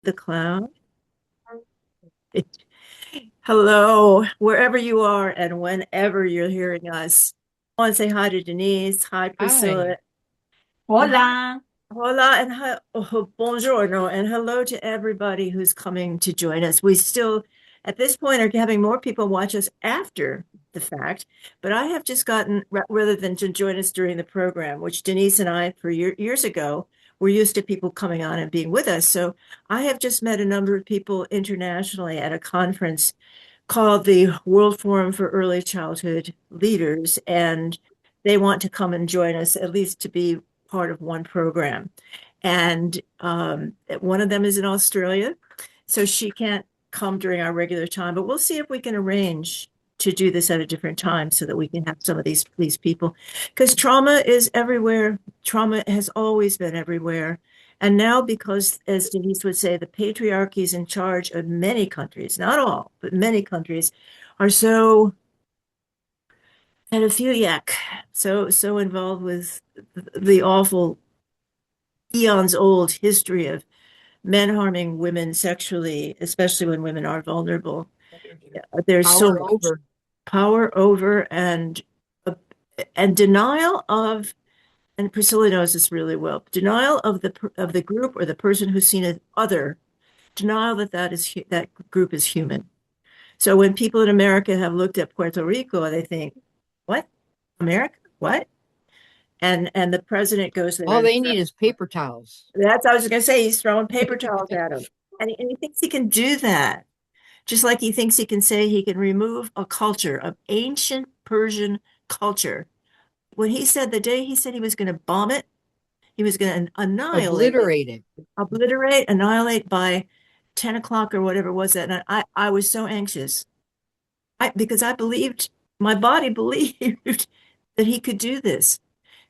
the cloud. Hello, wherever you are and whenever you're hearing us. I want to say hi to Denise. Hi, Priscilla. Hi. And hi, Hola. hola, and hi, oh, buongiorno, and hello to everybody who's coming to join us. We still, at this point, are having more people watch us after the fact, but I have just gotten, rather than to join us during the program, which Denise and I, for years ago, were used to people coming on and being with us. So I have just met a number of people internationally at a conference called the World Forum for Early Childhood Leaders, and they want to come and join us, at least to be part of one program. And one of them is in Australia, so she can't come during our regular time, but we'll see if we can arrange to do this at a different time so that we can have some of these people, because trauma is everywhere. Trauma has always been everywhere. And now, because, as Denise would say, the patriarchy is in charge of many countries, not all, but many countries, are so pedophiliac, so involved with the awful eons old history of men harming women sexually, especially when women are vulnerable. There's so Power much over. power over uh, and denial of, and Priscilla knows this really well, denial of the group or the person who's seen as other, denial that that group is human. So when people in America have looked at Puerto Rico, they think, "What? America? What?" And the president goes there All and they need is paper towels. that's what I was going to say. He's throwing paper towels at him, and he thinks he can do that, just like he thinks he can say he can remove a culture of ancient Persian culture. When he said the day he said he was going to bomb it, he was going to annihilate it, Obliterated. obliterate, annihilate by 10 o'clock or whatever it was that night. I was so anxious. Because I believed, my body believed that he could do this.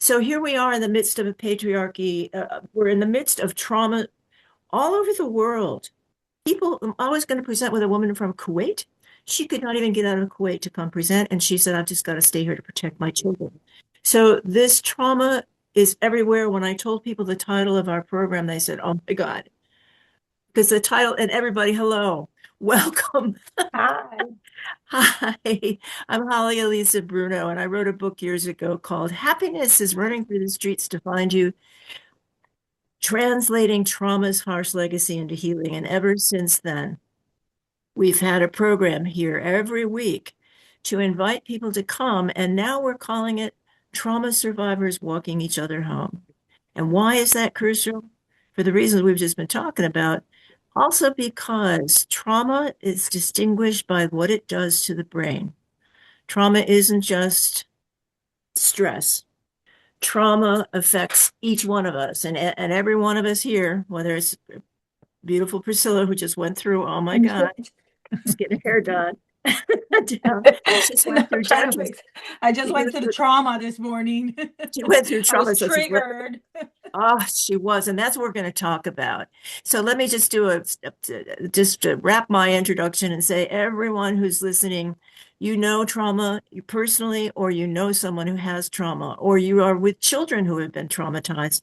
So here we are in the midst of a patriarchy. We're in the midst of trauma all over the world. I was going to present with a woman from Kuwait. She could not even get out of Kuwait to come present. And she said, I've just got to stay here to protect my children. So this trauma is everywhere. When I told people the title of our program, they said, oh my God, because the title, and everybody, hello, welcome. Hi. Hi, I'm Holly Elisa Bruno, and I wrote a book years ago called Happiness is Running Through the Streets to Find You, Translating Trauma's Harsh Legacy into Healing. And ever since then, we've had a program here every week to invite people to come, and now we're calling it Trauma Survivors Walking Each Other Home. And why is that crucial? For the reasons we've just been talking about. Also, because trauma is distinguished by what it does to the brain. Trauma isn't just stress. Trauma affects each one of us, and every one of us here, whether it's beautiful Priscilla, who just went through, oh my God, she's getting her hair done. She just No, went through trying to dentist. fix. I just She went went through the through, trauma this morning. she went through I was trauma, so she's triggered. oh, she was, and that's what we're going to talk about. So let me just do just to wrap my introduction and say, everyone who's listening, you know trauma you personally, or you know someone who has trauma, or you are with children who have been traumatized.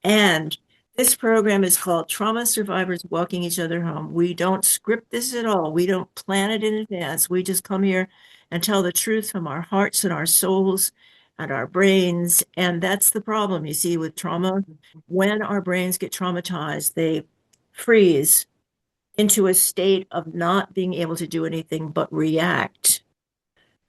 And this program is called Trauma Survivors Walking Each Other Home. We don't script this at all. We don't plan it in advance. We just come here and tell the truth from our hearts and our souls and our brains. And that's the problem, you see, with trauma. When our brains get traumatized, they freeze into a state of not being able to do anything but react.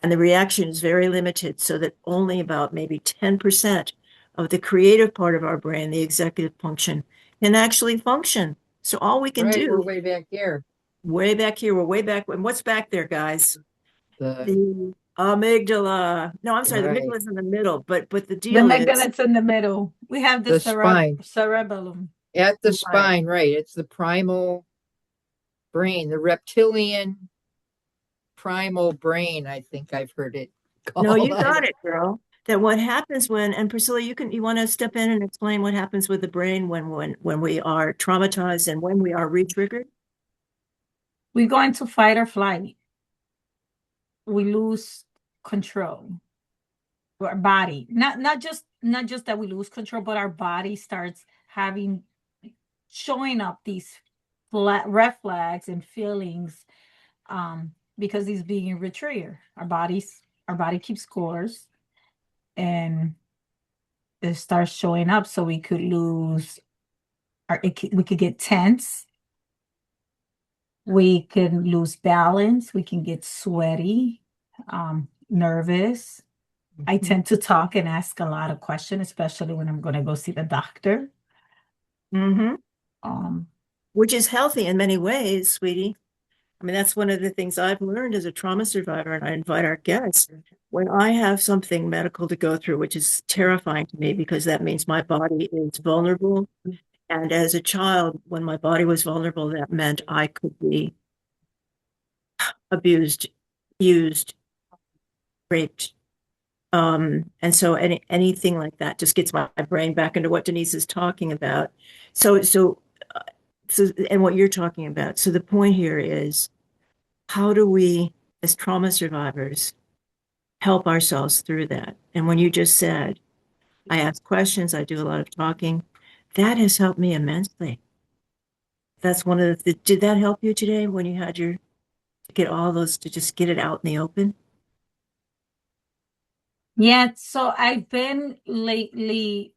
And the reaction is very limited, so that only about maybe 10% of the creative part of our brain, the executive function, can actually function. So all we can Right, we're do, way back here. way back here, we're way back. And what's back there, guys? The The amygdala. No, I'm sorry, the amygdala right, is in the middle, but the The deal is, amygdala's in the middle. We have the the spine. cerebellum. At the right. spine, right. It's the primal brain, the reptilian primal brain, I think I've heard it No, called. you got it, girl. That what happens when, and Priscilla, you want to step in and explain what happens with the brain when we are traumatized and when we are re-triggered? We go into fight or flight. We lose control. Our body, not just that we lose control, but our body starts having showing up these red flags and feelings, because he's being a retriever. Our body keeps scores, and it starts showing up. So we could lose, we could get tense. We can lose balance. We can get sweaty, nervous. I tend to talk and ask a lot of questions, especially when I'm going to go see the doctor. Mm-hmm. Um, Which is healthy in many ways, sweetie. I mean, that's one of the things I've learned as a trauma survivor, and I invite our guests. When I have something medical to go through, which is terrifying to me because that means my body is vulnerable. And as a child, when my body was vulnerable, that meant I could be abused, used, raped. And so anything like that just gets my brain back into what Denise is talking about. So, so, uh, and what you're talking about. So the point here is, how do we, as trauma survivors, help ourselves through that? And when you just said, I ask questions, I do a lot of talking, that has helped me immensely. That's one of did that help you today when you had your, to get all those, to just get it out in the open? yeah, so I've been lately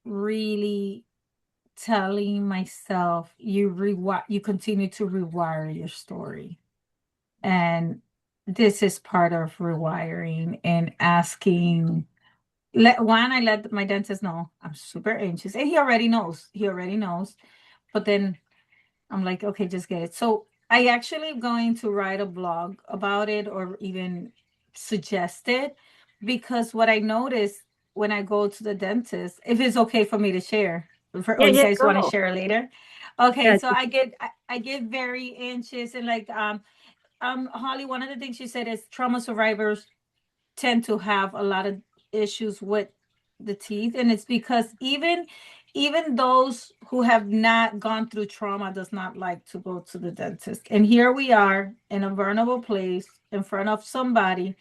really telling myself you continue to rewire your story. And this is part of rewiring and asking. I let my dentist know I'm super anxious, and he already knows. He already knows. But then I'm like, okay, just get it. So I actually going to write a blog about it or even suggest it, because what I notice when I go to the dentist, if it's okay for me to share, or Yeah, you yeah, guys want to go. share later. Okay, Yeah. so I get very anxious and like Holly, one of the things she said is trauma survivors tend to have a lot of issues with the teeth, and it's because even those who have not gone through trauma does not like to go to the dentist. And here we are in a vulnerable place in front of somebody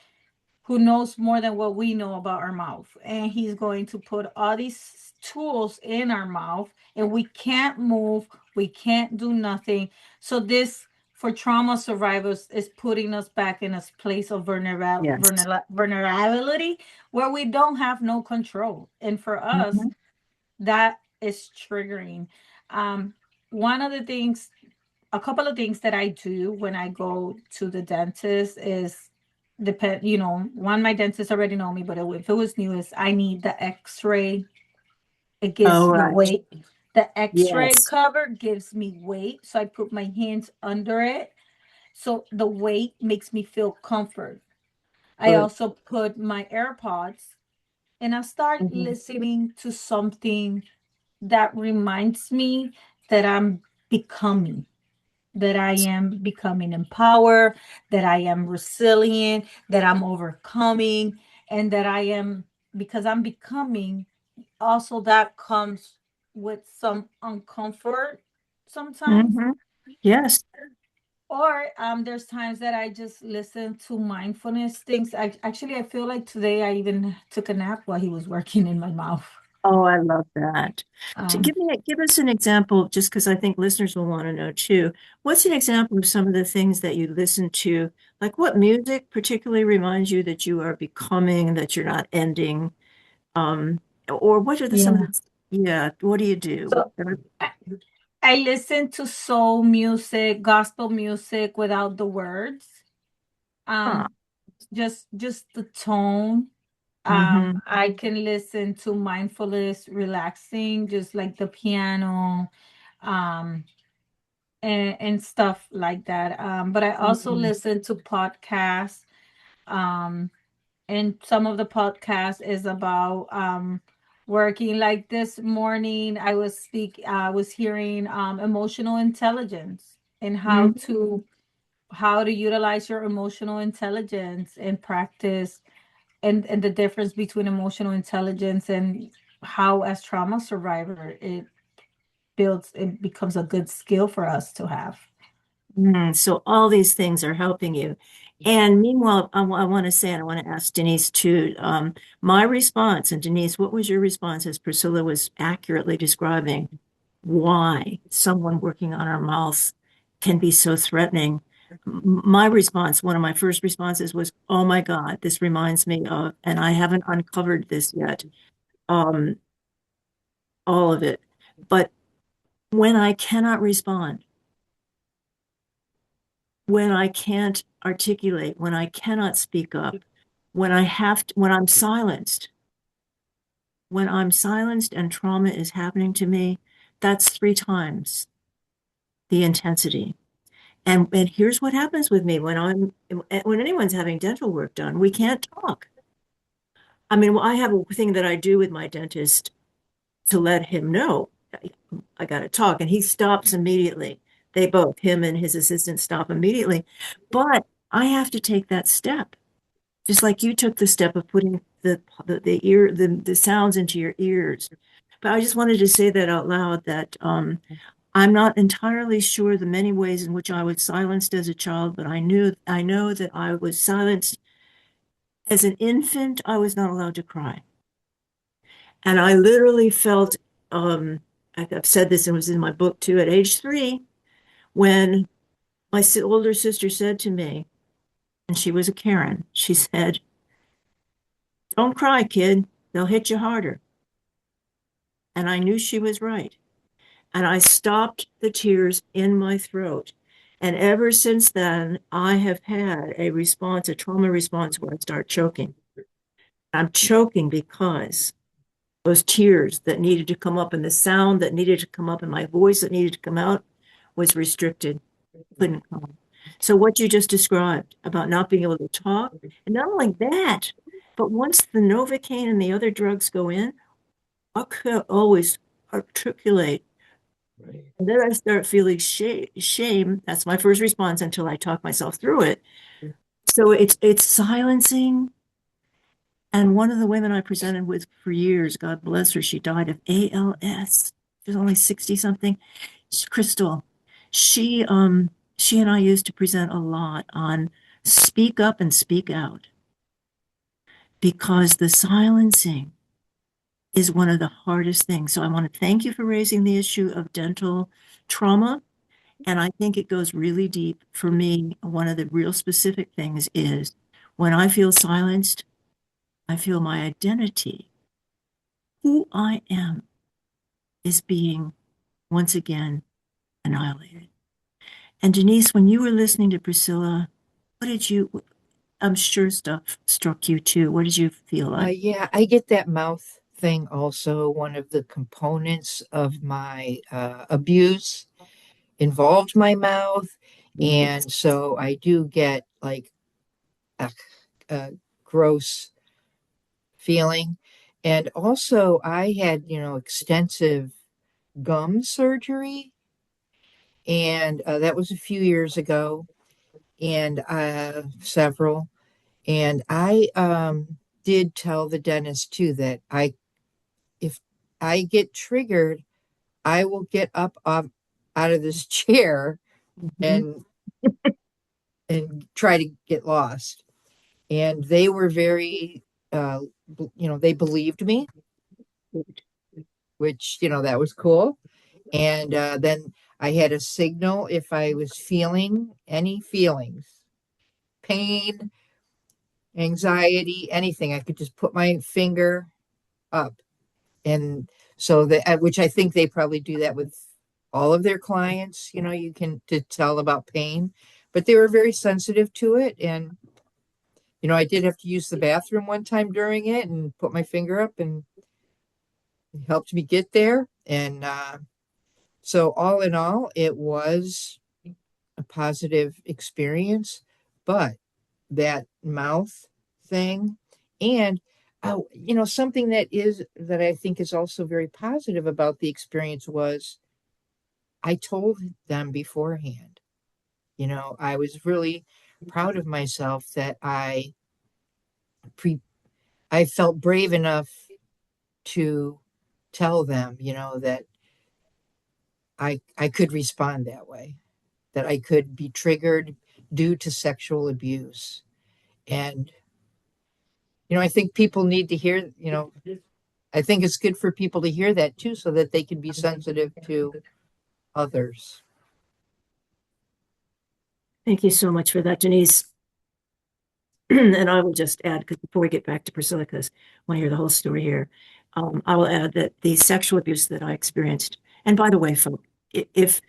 who knows more than what we know about our mouth. And he's going to put all these tools in our mouth, and we can't move, we can't do nothing. So, this for trauma survivors is putting us back in a place of Yes. vulnerability where we don't have no control. And for us, Mhm. that is triggering. Um, one of the things, a couple of things that I do when I go to the dentist is one, my dentist already know me, but if it was new, is I need the x-ray. It Oh, gives me right. weight. The x-ray Yes. cover gives me weight. So I put my hands under it. So the weight makes me feel comfort. I Good. also put my AirPods and I start Mhm. listening to something that reminds me that I'm becoming, that I am becoming empowered, that I am resilient, that I'm overcoming, and that I am, because I'm becoming, also that comes with some uncomfort sometimes. Mhm. Yes. Or there's times that I just listen to mindfulness things. I feel like today I even took a nap while he was working in my mouth. Oh, I love that. To Um, give us an example, just because I think listeners will want to know too. What's an example of some of the things that you listen to? Like what music particularly reminds you that you are becoming, that you're not ending? Or what are some of yeah. the, yeah, what do you do? So I, I listen to soul music, gospel music without the words. Huh. Um, just the tone. Mm-hmm. I can listen to mindfulness, relaxing, just like the piano, um, and stuff like that. But I also Mm-hmm. listen to podcasts. Um, and some of the podcast is about working. Like this morning I was hearing emotional intelligence and how to utilize your emotional intelligence and practice, and the difference between emotional intelligence and how, as trauma survivor, it becomes a good skill for us to have. So all these things are helping you. And meanwhile, I want to say, and I want to ask Denise too, my response, and Denise, what was your response as Priscilla was accurately describing why someone working on our mouth can be so threatening. My response, one of my first responses was, oh my God, this reminds me of, and I haven't uncovered this yet, um, all of it. But when I cannot respond, when I can't articulate, when I cannot speak up, when I'm silenced and trauma is happening to me, that's 3 times the intensity. And here's what happens with me when anyone's having dental work done, we can't talk. I mean, well, I have a thing that I do with my dentist to let him know I got to talk, and he stops immediately. They both, him and his assistant, stop immediately. But I have to take that step, just like you took the step of putting the sounds into your ears. But I just wanted to say that out loud that I'm not entirely sure the many ways in which I was silenced as a child, but I know that I was silenced as an infant. I was not allowed to cry. And I literally felt, I've said this and it was in my book too, at age 3, when my older sister said to me, and she was a Karen, she said, don't cry, kid, they'll hit you harder. And I knew she was right. And I stopped the tears in my throat. And ever since then, I have had a trauma response where I start choking. I'm choking because those tears that needed to come up and the sound that needed to come up and my voice that needed to come out was restricted, couldn't come. So what you just described about not being able to talk, and not only that, but once the Novocaine and the other drugs go in, I could always articulate. And then I start feeling shame. That's my first response until I talk myself through it. So it's silencing. And one of the women I presented with for years, God bless her, she died of ALS. She was only 60 something. Crystal. She and I used to present a lot on speak up and speak out because the silencing is one of the hardest things. So I want to thank you for raising the issue of dental trauma. And I think it goes really deep for me. One of the real specific things is when I feel silenced, I feel my identity, who I am, is being once again annihilated. And Denise, when you were listening to Priscilla, I'm sure stuff struck you too. What did you feel like? Yeah, I get that mouth thing also. One of the components of my abuse involved my mouth. And so I do get like a gross feeling. And also, I had, extensive gum surgery, and that was a few years ago, and several. And I did tell the dentist too that if I get triggered, I will get up out of this chair Mhm. and try to get lost. And they were very, they believed me, which that was cool. And then I had a signal if I was feeling any feelings, pain, anxiety, anything. I could just put my finger up. And so that, which I think they probably do that with all of their clients, you can to tell about pain, but they were very sensitive to it. And, I did have to use the bathroom one time during it and put my finger up, and it helped me get there. And so, all in all, it was a positive experience, but that mouth thing, and something that I think is also very positive about the experience was I told them beforehand. I was really proud of myself that pre I felt brave enough to tell them, that I could respond that way, that I could be triggered due to sexual abuse. And, I think people need to hear, I think it's good for people to hear that too, so that they can be sensitive to others. Thank you so much for that, Denise. And I will just add, because before we get back to Priscilla, because I want to hear the whole story here, I will add that the sexual abuse that I experienced, and by the way, folks, if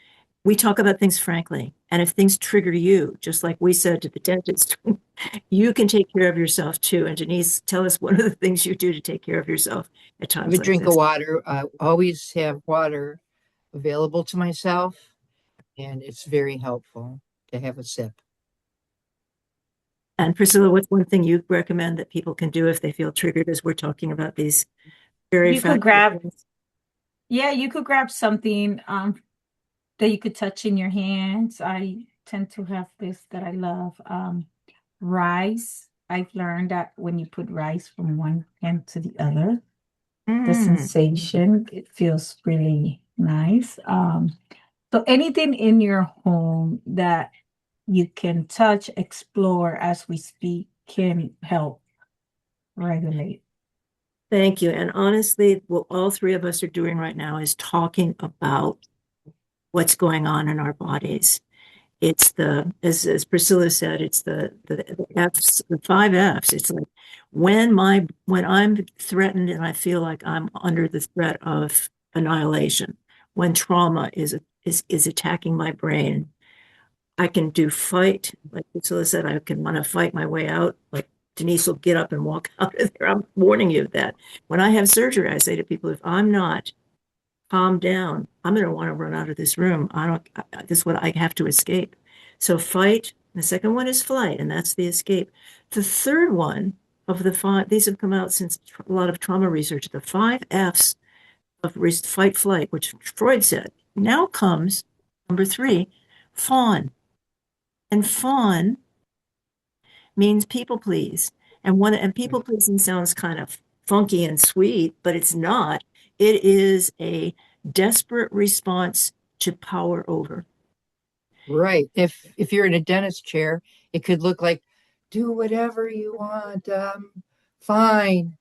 we talk about things frankly, and if things trigger you, just like we said to the dentist, you can take care of yourself too. And Denise, tell us what are the things you do to take care of yourself at Have times a like drink of this. water. Always have water available to myself, and it's very helpful to have a sip. And Priscilla, what's one thing you recommend that people can do if they feel triggered as we're talking about these very You could factual grab, things? yeah, you could grab something that you could touch in your hands. I tend to have this that I love. Rice. I've learned that when you put rice from one hand to the other, the Mm. sensation, it feels really nice. So anything in your home that you can touch, explore as we speak can help regulate. Thank you. And honestly, what all three of us are doing right now is talking about what's going on in our bodies. It's as Priscilla said, it's the F's, the five F's. It's like when I'm threatened and I feel like I'm under the threat of annihilation, when trauma is attacking my brain, I can do fight. Like Priscilla said, I can want to fight my way out. Like Denise will get up and walk out of there. I'm warning you of that. When I have surgery, I say to people, if I'm not calmed down, I'm going to want to run out of this room. I don't, this is what I have to escape. So fight. The second one is flight, and that's the escape. The third one of the five, these have come out since a lot of trauma research, the five F's of fight, flight, which Freud said. Now comes number three, fawn. And fawn means people please. And people pleasing sounds kind of funky and sweet, but it's not. It is a desperate response to power over. Right. If you're in a dentist chair, it could look like do whatever you want. Fine.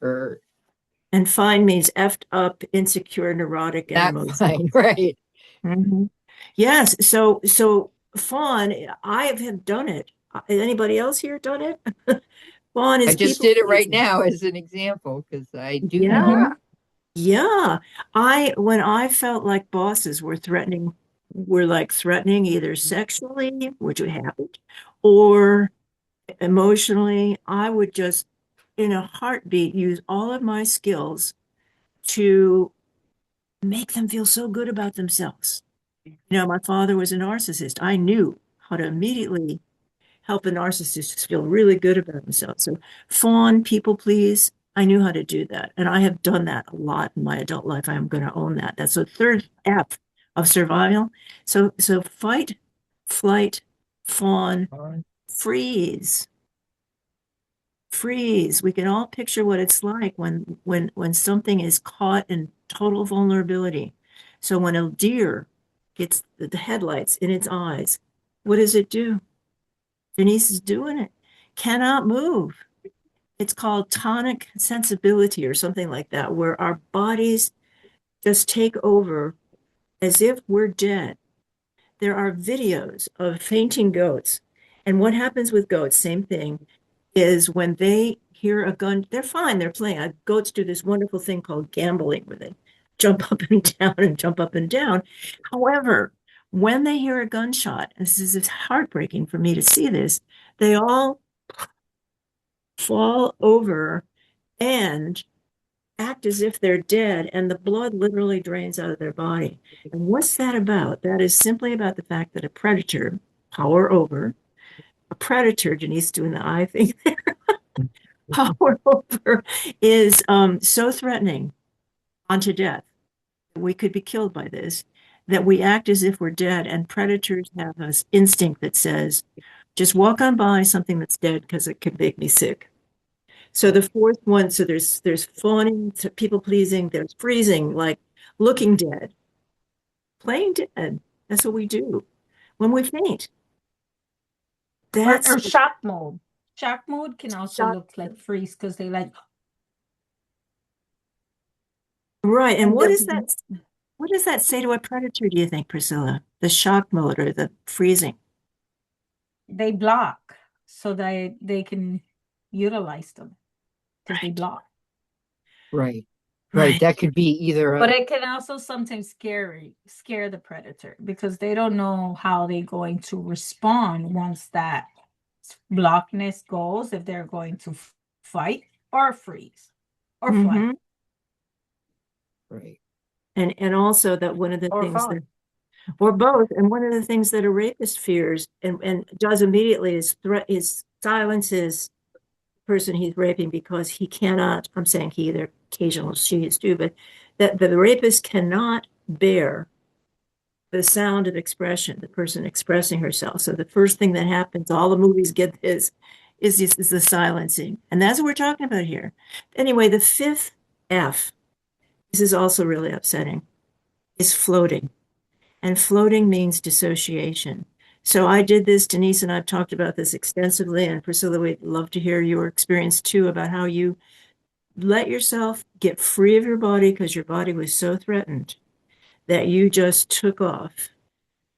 Or And fine means effed up, insecure, neurotic, and not emotional. fine. Right. Mhm. Yes. So fawn, I have done it. Anybody else here done it? Fawn I is just people did it right pleasing. now as an example because I do that a Yeah. lot. Hmm. Yeah. When I felt like bosses were like threatening either sexually, which would happen, or emotionally, I would just, in a heartbeat, use all of my skills to make them feel so good about themselves. My father was a narcissist. I knew how to immediately help a narcissist feel really good about themselves. So fawn, people please, I knew how to do that. And I have done that a lot in my adult life. I am going to own that. That's the third F of survival. So fight, flight, fawn, freeze. Freeze. We can all picture what it's like when something is caught in total vulnerability. So when a deer gets the headlights in its eyes, what does it do? Denise is doing it. Cannot move. It's called tonic sensibility or something like that, where our bodies just take over as if we're dead. There are videos of fainting goats. And what happens with goats, same thing, is when they hear a gun, they're fine, they're playing. Goats do this wonderful thing called gambling, where they jump up and down and jump up and down. However, when they hear a gunshot, and this is heartbreaking for me to see this, they all fall over and act as if they're dead, and the blood literally drains out of their body. And what's that about? That is simply about the fact that a predator, power over, a predator, Denise doing the eye thing, power over is so threatening unto death. We could be killed by this, that we act as if we're dead, and predators have this instinct that says, just walk on by something that's dead because it could make me sick. So the fourth one, so there's fawning, people pleasing, there's freezing, like looking dead, playing dead. That's what we do when we faint. That's Or shock mode. Shock mode can also shock. look like freeze because they like, Right. And and what they'll is be, that? What does that say to a predator, do you think, Priscilla? The shock mode or the freezing? they block so that they can utilize them because they Right. block. Right. Right. Right. That could be either But a, it can also sometimes scare the predator because they don't know how they're going to respond once that blockness goes, if they're going to fight or freeze or flight Hmm. right. And also that one of the or things fall. that, or both, and one of the things that a rapist fears and does immediately is silences the person he's raping because he cannot, I'm saying he, there occasional she is too, but that the rapist cannot bear the sound of expression, the person expressing herself. So the first thing that happens, all the movies get this, is the silencing. And that's what we're talking about here. Anyway, the fifth F, this is also really upsetting, is floating. And floating means dissociation. So I did this, Denise and I've talked about this extensively, and Priscilla, we'd love to hear your experience too about how you let yourself get free of your body because your body was so threatened that you just took off.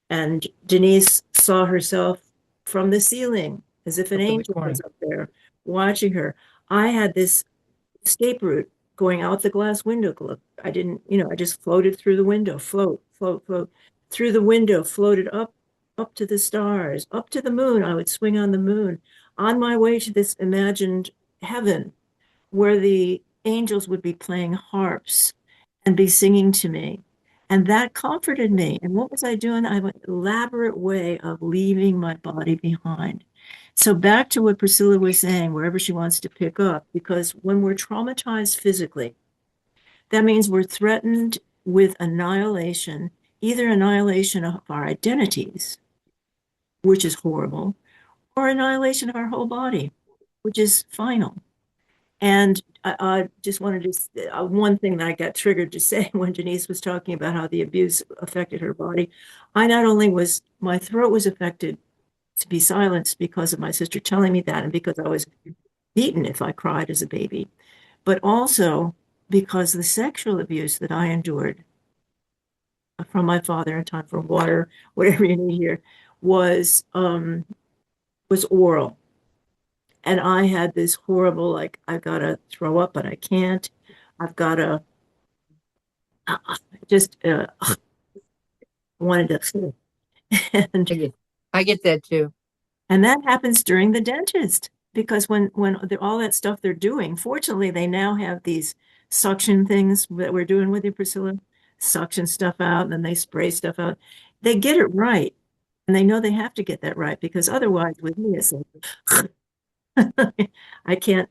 And Denise saw herself from the ceiling as if an Up in the angel was corner. up there watching her. I had this escape route going out the glass window. I didn't, I just floated through the window, float, float, float through the window, floated up to the stars, up to the moon. I would swing on the moon on my way to this imagined heaven where the angels would be playing harps and be singing to me. And that comforted me. And what was I doing? I went elaborate way of leaving my body behind. So back to what Priscilla was saying, wherever she wants to pick up, because when we're traumatized physically, that means we're threatened with annihilation, either annihilation of our identities, which is horrible, or annihilation of our whole body, which is final. And I just wanted to, one thing that I got triggered to say when Denise was talking about how the abuse affected her body, I not only was, my throat was affected to be silenced because of my sister telling me that and because I was beaten if I cried as a baby, but also because the sexual abuse that I endured from my father in time for water, whatever you need here, was was oral. And I had this horrible, like, I gotta throw up, but I can't. I've gotta just wanted to, and I get, I get that too. and that happens during the dentist because all that stuff they're doing, fortunately, they now have these suction things that we're doing with you, Priscilla, suction stuff out, and then they spray stuff out. They get it right, and they know they have to get that right because otherwise, with me, it's like I can't.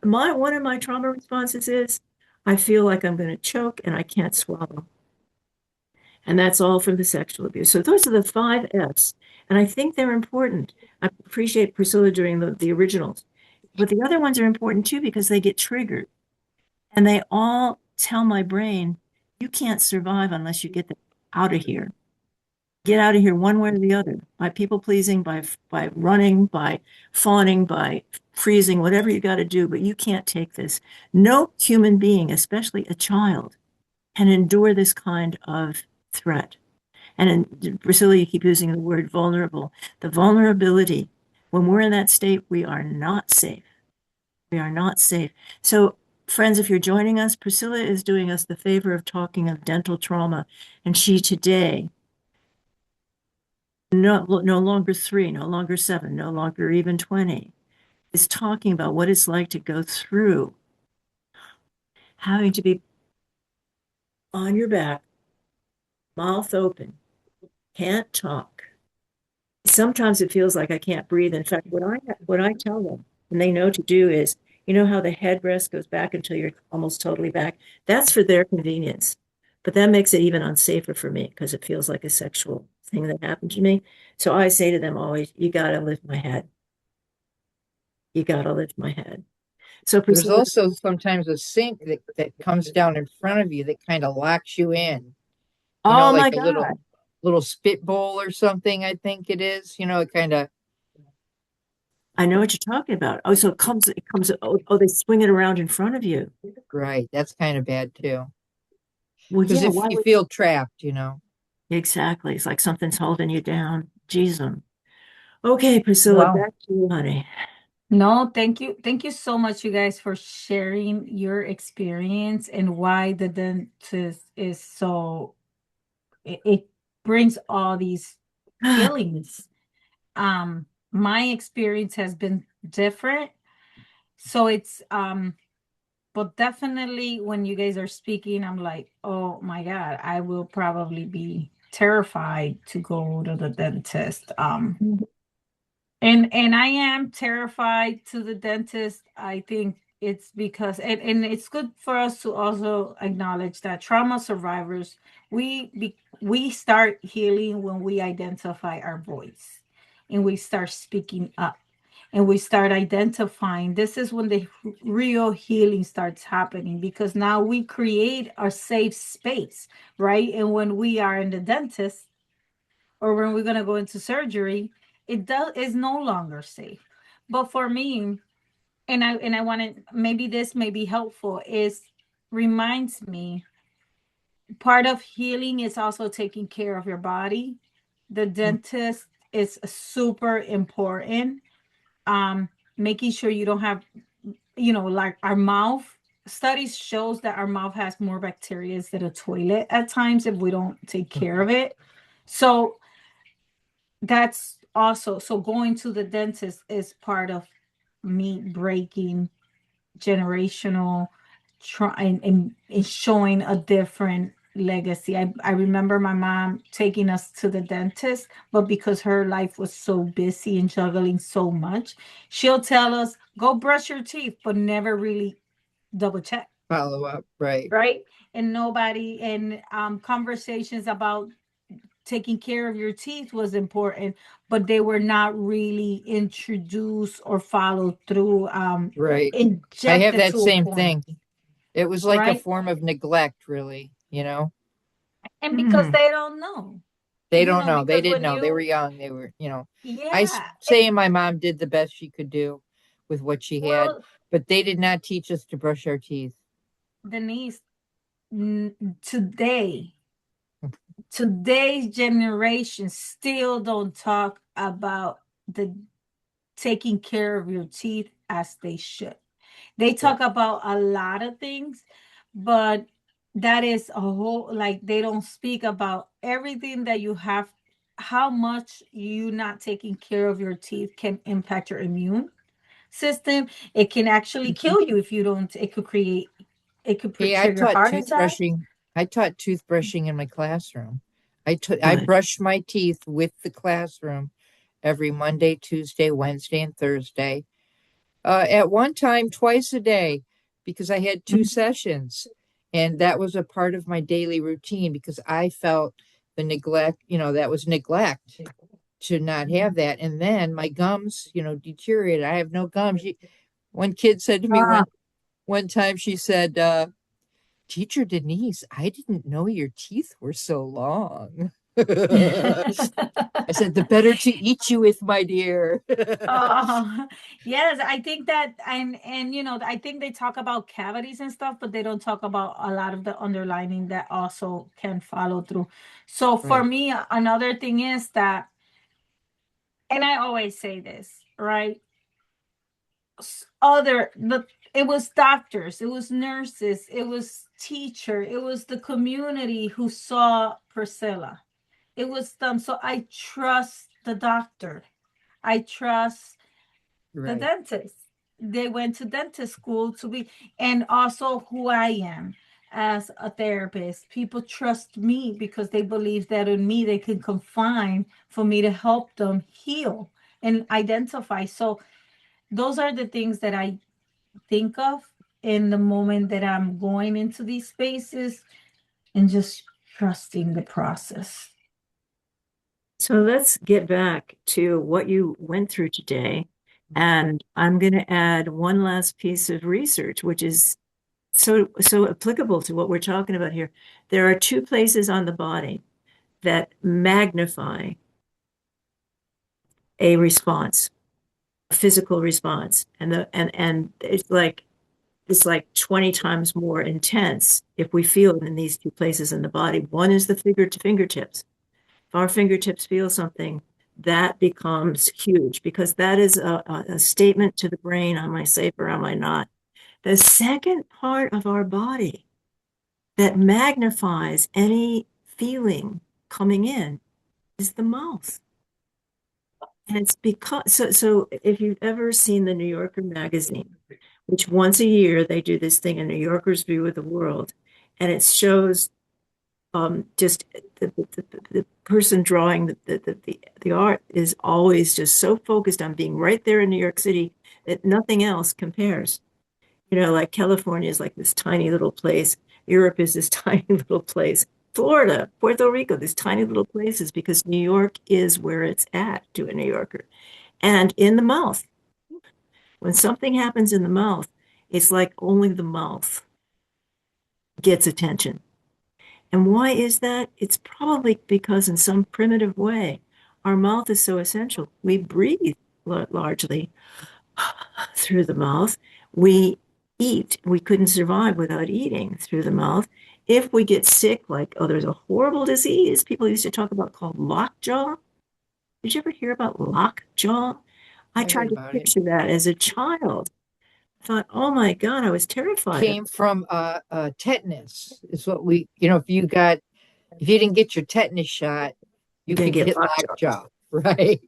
My one of my trauma responses is I feel like I'm going to choke and I can't swallow. And that's all from the sexual abuse. So those are the five F's. And I think they're important. I appreciate Priscilla doing the originals. But the other ones are important too because they get triggered. And they all tell my brain, you can't survive unless you get out of here. Get out of here one way or the other, by people pleasing, by running, by fawning, by freezing, whatever you got to do, but you can't take this. No human being, especially a child, can endure this kind of threat. And in Priscilla, you keep using the word vulnerable. The vulnerability, when we're in that state, we are not safe. We are not safe. So, friends, if you're joining us, Priscilla is doing us the favor of talking of dental trauma. And she today, no longer 3, no longer 7, no longer even 20, is talking about what it's like to go through having to be on your back, mouth open, can't talk. Sometimes it feels like I can't breathe. In fact, what I tell them and they know to do is, you know how the headrest goes back until you're almost totally back? That's for their convenience. But that makes it even unsafer for me because it feels like a sexual thing that happened to me. So I say to them always, you got to lift my head. You got to lift my head. So There's Priscilla, also sometimes a sink that comes down in front of you that kind of locks you in, oh like my a God, little spit bowl or something, I think it is. It kind of, I know what you're talking about. Oh, so it comes, they swing it around in front of you. right. That's kind of bad too. Well, Because yeah, if why you would feel trapped. exactly? It's like something's holding you down. Jesus. Okay, Priscilla, Wow. back to you, honey. No, thank you. Thank you so much, you guys, for sharing your experience and why the dentist is so, it brings all these feelings. My experience has been different. So it's but definitely when you guys are speaking, I'm like, oh my God, I will probably be terrified to go to the dentist. And I am terrified to the dentist. I think it's because and it's good for us to also acknowledge that trauma survivors, we start healing when we identify our voice and we start speaking up and we start identifying. This is when the real healing starts happening because now we create a safe space, right? And when we are in the dentist or when we're going to go into surgery, it does is no longer safe. But for me, and I wanted, maybe this may be helpful, is reminds me part of healing is also taking care of your body. The dentist is super important. um Making sure you don't have, like our mouth, studies shows that our mouth has more bacteria than a toilet at times if we don't take care of it. So that's also, so going to the dentist is part of me breaking generational and showing a different legacy. I remember my mom taking us to the dentist, but because her life was so busy and juggling so much, she'll tell us, go brush your teeth, but never really double check. Follow up. Right. Right. And nobody, and conversations about taking care of your teeth was important, but they were not really introduced or followed through, Right. I have injected that to a same point, thing. It was like a right? form of neglect, really, you know? And because Hmm. they don't know, They don't know. They because didn't when know. They were you, young. They were, yeah, say my mom did the best she could do with what she had, well, but they did not teach us to brush our teeth. Denise, today, today's generation still don't talk about the taking care of your teeth as they should. They Right. talk about a lot of things, but that is a whole, like, they don't speak about everything that you have, how much you not taking care of your teeth can impact your immune system. It can actually Mhm. kill you if you don't, it could create, it could Hey, trigger heart attack. I taught toothbrushing in my classroom. I Good. brushed my teeth with the classroom every Monday, Tuesday, Wednesday, and Thursday. At one time, twice a day, because I had two sessions. And that was a part of my daily routine because I felt the neglect, that was neglect to not have that. And then my gums, deteriorated. I have no gums. One kid said to me Ah. one time, she said, Teacher Denise, I didn't know your teeth were so long. I said, the better to eat you with, my dear. Oh, yes, I think that, and I think they talk about cavities and stuff, but they don't talk about a lot of the underlining that also can follow through. So for Right. me, another thing is that, and I always say this, right? It was doctors, it was nurses, it was teacher, it was the community who saw Priscilla. It was them. So I trust the doctor. I trust the Right. dentist. They went to dentist school to be, and also who I am as a therapist. People trust me because they believe that in me they can confine for me to help them heal and identify. So those are the things that I think of in the moment that I'm going into these spaces and just trusting the process. So let's get back to what you went through today. And I'm going to add one last piece of research, which is so applicable to what we're talking about here. There are two places on the body that magnify a response, a physical response, and it's like 20 times more intense if we feel it in these two places in the body. One is the fingertips. If our fingertips feel something, that becomes huge because that is a statement to the brain, am I safe or am I not? The second part of our body that magnifies any feeling coming in is the mouth. And it's because, so if you've ever seen the New Yorker magazine, which once a year they do this thing, a New Yorker's View of the World, and it shows just the person drawing the art is always just so focused on being right there in New York City that nothing else compares. Like California is like this tiny little place. Europe is this tiny little place. Florida, Puerto Rico, these tiny little places because New York is where it's at to a New Yorker. And in the mouth, when something happens in the mouth, it's like only the mouth gets attention. And why is that? It's probably because in some primitive way, our mouth is so essential. We breathe largely through the mouth. We eat. We couldn't survive without eating through the mouth. If we get sick, like, oh, there's a horrible disease people used to talk about called lockjaw. Did you ever hear about lockjaw? I I heard tried to about it. picture that as a child. I thought, oh my God, I was terrified of it. Came from tetanus is what if you didn't get your tetanus shot, You're you going could to get get lockjaw. lockjaw, right?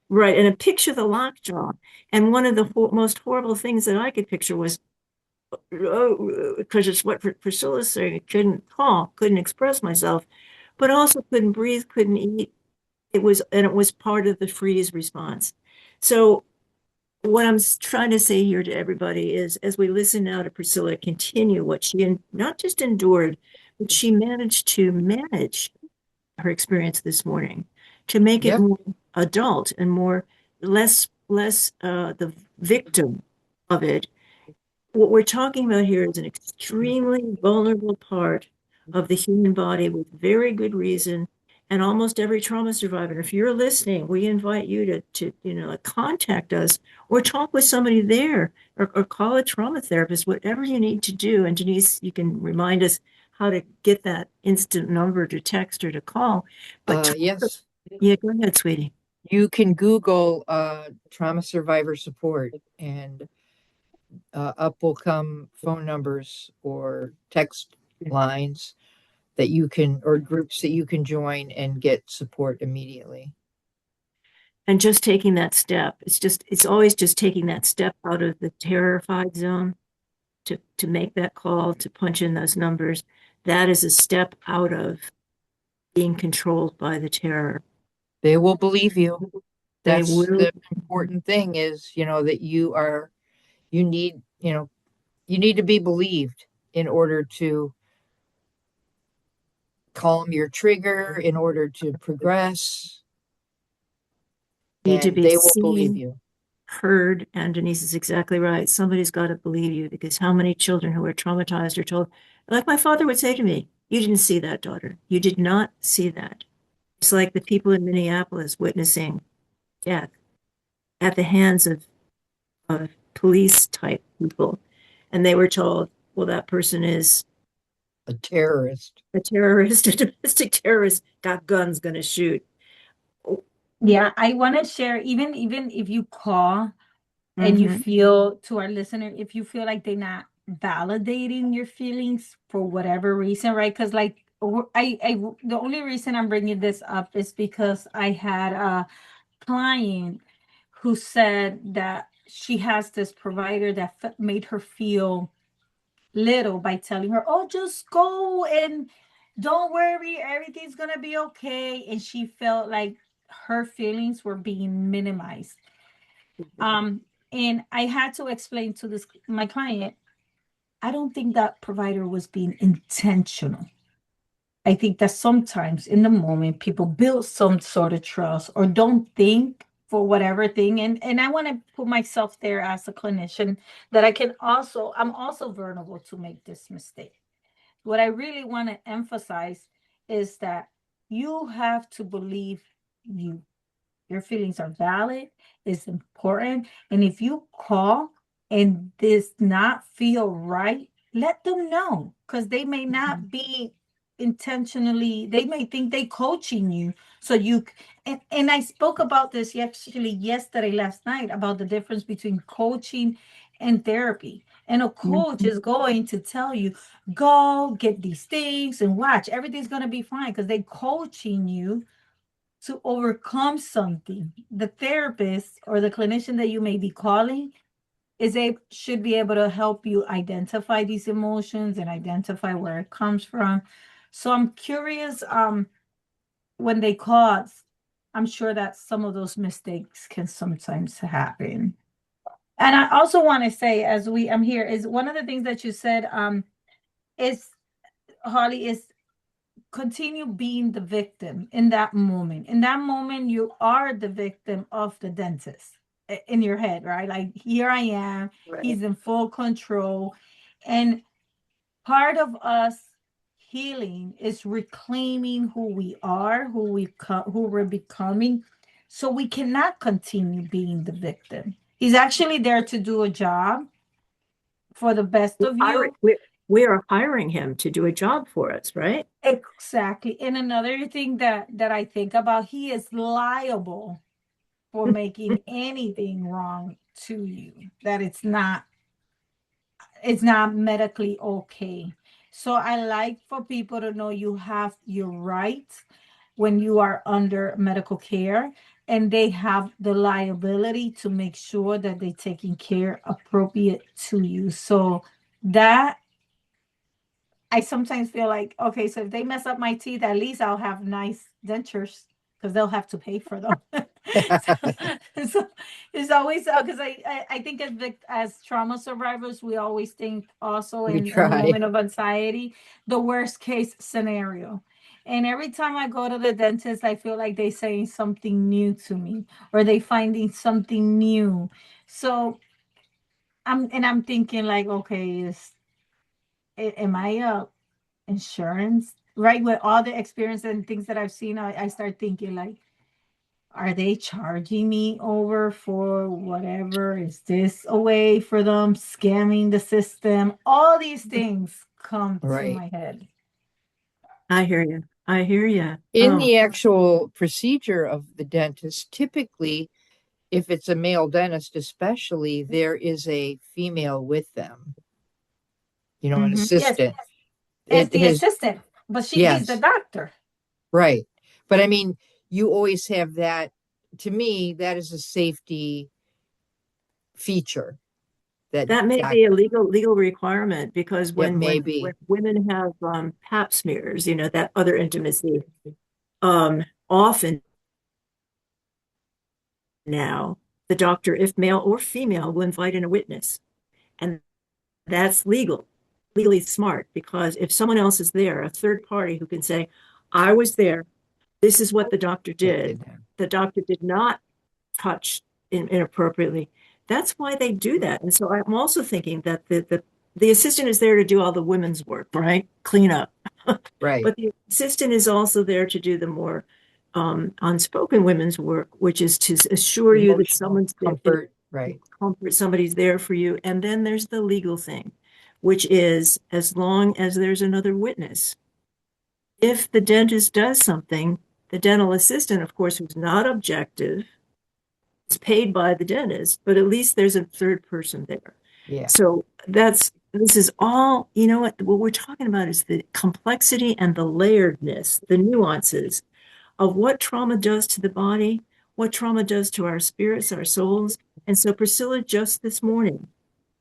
Right. And a picture the lockjaw. And one of the most horrible things that I could picture was, oh, because it's what Priscilla's saying, I couldn't talk, couldn't express myself, but also couldn't breathe, couldn't eat. And it was part of the freeze response. So what I'm trying to say here to everybody is, as we listen now to Priscilla continue what she not just endured, but she managed to manage her experience this morning to make it Yep. more adult and more less the victim of it. What we're talking about here is an extremely vulnerable part of the human body with very good reason. And almost every trauma survivor, if you're listening, we invite you to contact us or talk with somebody there or call a trauma therapist, whatever you need to do. And Denise, you can remind us how to get that instant number to text or to call. But Yes, yeah, go ahead, sweetie. you can Google trauma survivor support, and up will come phone numbers or text lines that you can, or groups that you can join and get support immediately. And just taking that step, it's always just taking that step out of the terrified zone to make that call, to punch in those numbers. That is a step out of being controlled by the terror. They will believe you. They That's will. the important thing is, that you need, you need to be believed in order to calm your trigger, in order to progress, Need to and be they will believe seen, you. heard, and Denise is exactly right. Somebody's got to believe you because how many children who are traumatized are told, like my father would say to me, you didn't see that, daughter. You did not see that. It's like the people in Minneapolis witnessing death at the hands of police type people. And they were told, well, that person is A terrorist. a terrorist, a domestic terrorist, got guns, going to shoot. Yeah, I want to share, even if you call and you Mm-hmm. feel, to our listener, if you feel like they're not validating your feelings for whatever reason, right? Because like the only reason I'm bringing this up is because I had a client who said that she has this provider that made her feel little by telling her, oh, just go and don't worry, everything's gonna be okay. And she felt like her feelings were being minimized. Um, and I had to explain to this my client, I don't think that provider was being intentional. I think that sometimes in the moment people build some sort of trust or don't think for whatever thing. And I want to put myself there as a clinician that I'm also vulnerable to make this mistake. What I really want to emphasize is that you have to believe you. Your feelings are valid, it's important. And if you call and this not feel right, let them know because they may not be intentionally, they may think they coaching you. So and I spoke about this actually yesterday, last night, about the difference between coaching and therapy. And a coach Mhm. is going to tell you, go get these things and watch, everything's going to be fine, because they coaching you to overcome something. The therapist or the clinician that you may be calling should be able to help you identify these emotions and identify where it comes from. So I'm curious, when they cause, I'm sure that some of those mistakes can sometimes happen. And I also want to say, as I'm here, is one of the things that you said, is, Holly, is continue being the victim in that moment. In that moment, you are the victim of the dentist in your head, right? Like, here I am, Right. he's in full control. And part of us healing is reclaiming who we are, who we're becoming, so we cannot continue being the victim. He's actually there to do a job for the best We're of hiring, you. we are hiring him to do a job for us, right? Exactly. And another thing that I think about, he is liable for making anything wrong to you, that it's not medically okay. So I like for people to know you have your rights when you are under medical care, and they have the liability to make sure that they're taking care appropriate to you. So that, I sometimes feel like, okay, so if they mess up my teeth, at least I'll have nice dentures, because they'll have to pay for them. So it's always, because I think as trauma survivors, we always think also We in the try. moment of anxiety, the worst case scenario. And every time I go to the dentist, I feel like they saying something new to me, or they finding something new. So I'm thinking like, okay, am I insurance, right? With all the experience and things that I've seen, I start thinking like, are they charging me over for whatever? Is this a way for them scamming the system? All these things come to Right. my head. I hear you. I hear you. In Oh, the actual procedure of the dentist, typically, if it's a male dentist, especially, there is a female with them, an hmm. Yes, assistant. as It the has, assistant, but he's the yes, doctor. right. But I mean, you always have that. To me, that is a safety feature that That may doc, be a legal requirement because it may when be. women have pap smears, that other intimacy, often now the doctor, if male or female, will invite in a witness. And that's legally smart, because if someone else is there, a third party who can say, I was there, this is what the doctor That did. did that. The doctor did not touch inappropriately. That's why they do that. And so I'm also thinking that the assistant is there to do all the women's work, right? Clean up. Right. But the assistant is also there to do the more unspoken women's work, which is to assure you that Emotional someone's there, comfort. Right. comfort, somebody's there for you. And then there's the legal thing, which is, as long as there's another witness. If the dentist does something, the dental assistant, of course, who's not objective, is paid by the dentist, but at least there's a third person there. Yeah. So this is all, what we're talking about is the complexity and the layeredness, the nuances of what trauma does to the body, what trauma does to our spirits, our souls. And so Priscilla just this morning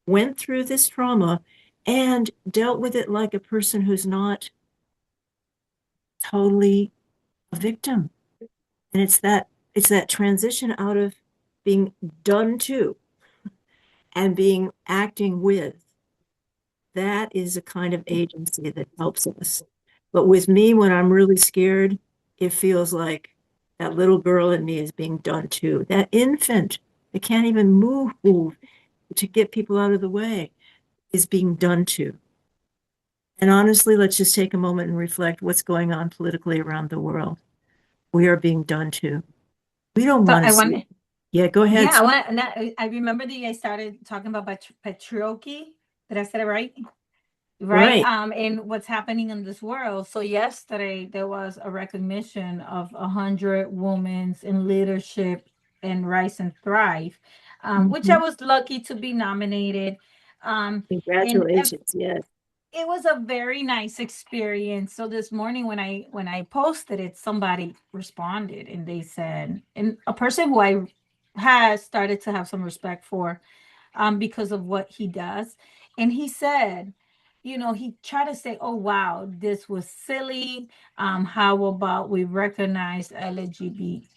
went through this trauma and dealt with it like a person who's not totally a victim. And it's that transition out of being done to and being acting with. That is a kind of agency that helps us. But with me, when I'm really scared, it feels like that little girl in me is being done to. That infant that can't even move to get people out of the way is being done to. And honestly, let's just take a moment and reflect what's going on politically around the world. We are being done to. We don't So want to I see want, it. Yeah, go yeah, ahead. I remember that I started talking about patriarchy. Did I say it right? right? Right. And what's happening in this world. So yesterday there was a recognition of 100 women in leadership and Rise and Thrive, which I Mhm. was lucky to be nominated. And Congratulations. Yes. it was a very nice experience. So this morning when I posted it, somebody responded and they said, and a person who I has started to have some respect for, because of what he does. And he said, he tried to say, oh, wow, this was silly. How about we recognize LGBTQ?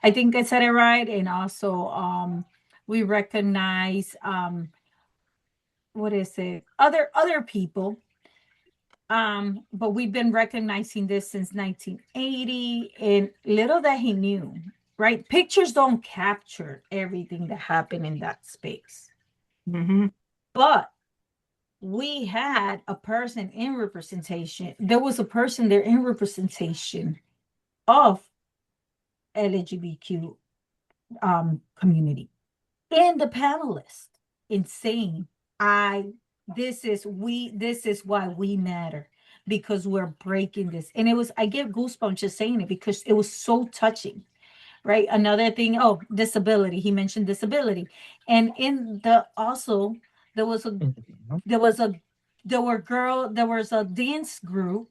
I think I said it right. And also, we recognize, what is it? Other people. But we've been recognizing this since 1980, and little that he knew, right? Pictures don't capture everything that happened in that space. Hmm. But we had a person in representation. There was a person there in representation of LGBTQ community. And the panelists in saying, I this is why we matter, because we're breaking this. And it was, I get goosebumps just saying it because it was so touching, right? Another thing, oh, disability. He mentioned disability. And in the also there was a Mhm. there was a there was a dance group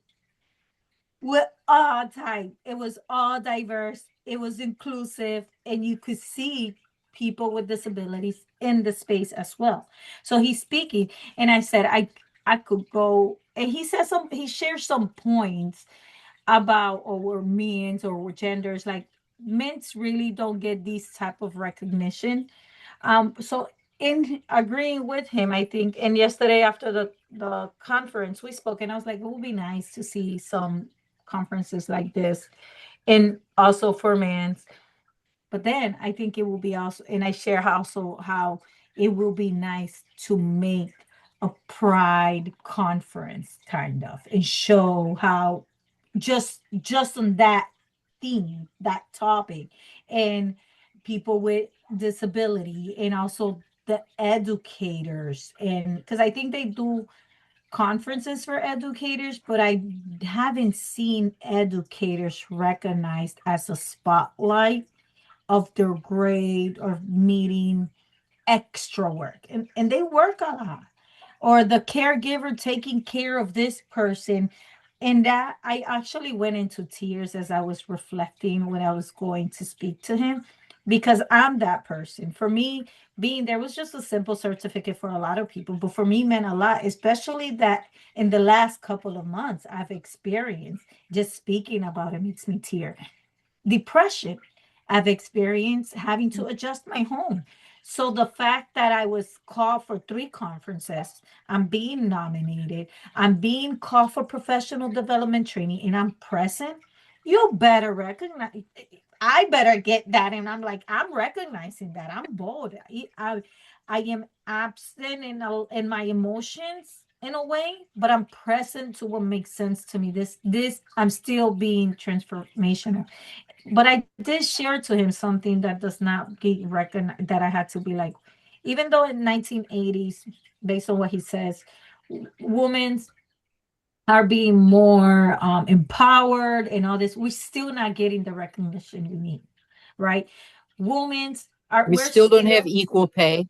with all type. It was all diverse. It was inclusive, and you could see people with disabilities in the space as well. So he's speaking, and I said I could go, and he said some. He shares some points about our means or genders. Like men's really don't get these type of recognition. So in agreeing with him, I think, and yesterday after the conference we spoke, and I was like, it would be nice to see some conferences like this, and also for men's. But then I think it will be also, and I share also how it will be nice to make a pride conference kind of, and show how just on that theme, that topic, and people with disability, and also the educators, and because I think they do conferences for educators, but I haven't seen educators recognized as a spotlight of their grade or meeting extra work, and they work a lot, or the caregiver taking care of this person. And that, I actually went into tears as I was reflecting when I was going to speak to him, because I'm that person. For me, being there was just a simple certificate for a lot of people, but for me meant a lot, especially that in the last couple of months I've experienced. Just speaking about it makes me tear. Depression I've experienced, having to adjust my home. So the fact that I was called for 3 conferences, I'm being nominated, I'm being called for professional development training, and I'm present, you better recognize. I better get that. And I'm like, I'm recognizing that. I'm bold. I am absent in my emotions in a way, but I'm present to what makes sense to me. This I'm still being transformational. But I did share to him something that does not get recognized, that I had to be like, even though in 1980s, based on what he says, women are being more empowered and all this, we're still not getting the recognition we need, right? Women's are, We we're still don't have still, equal pay.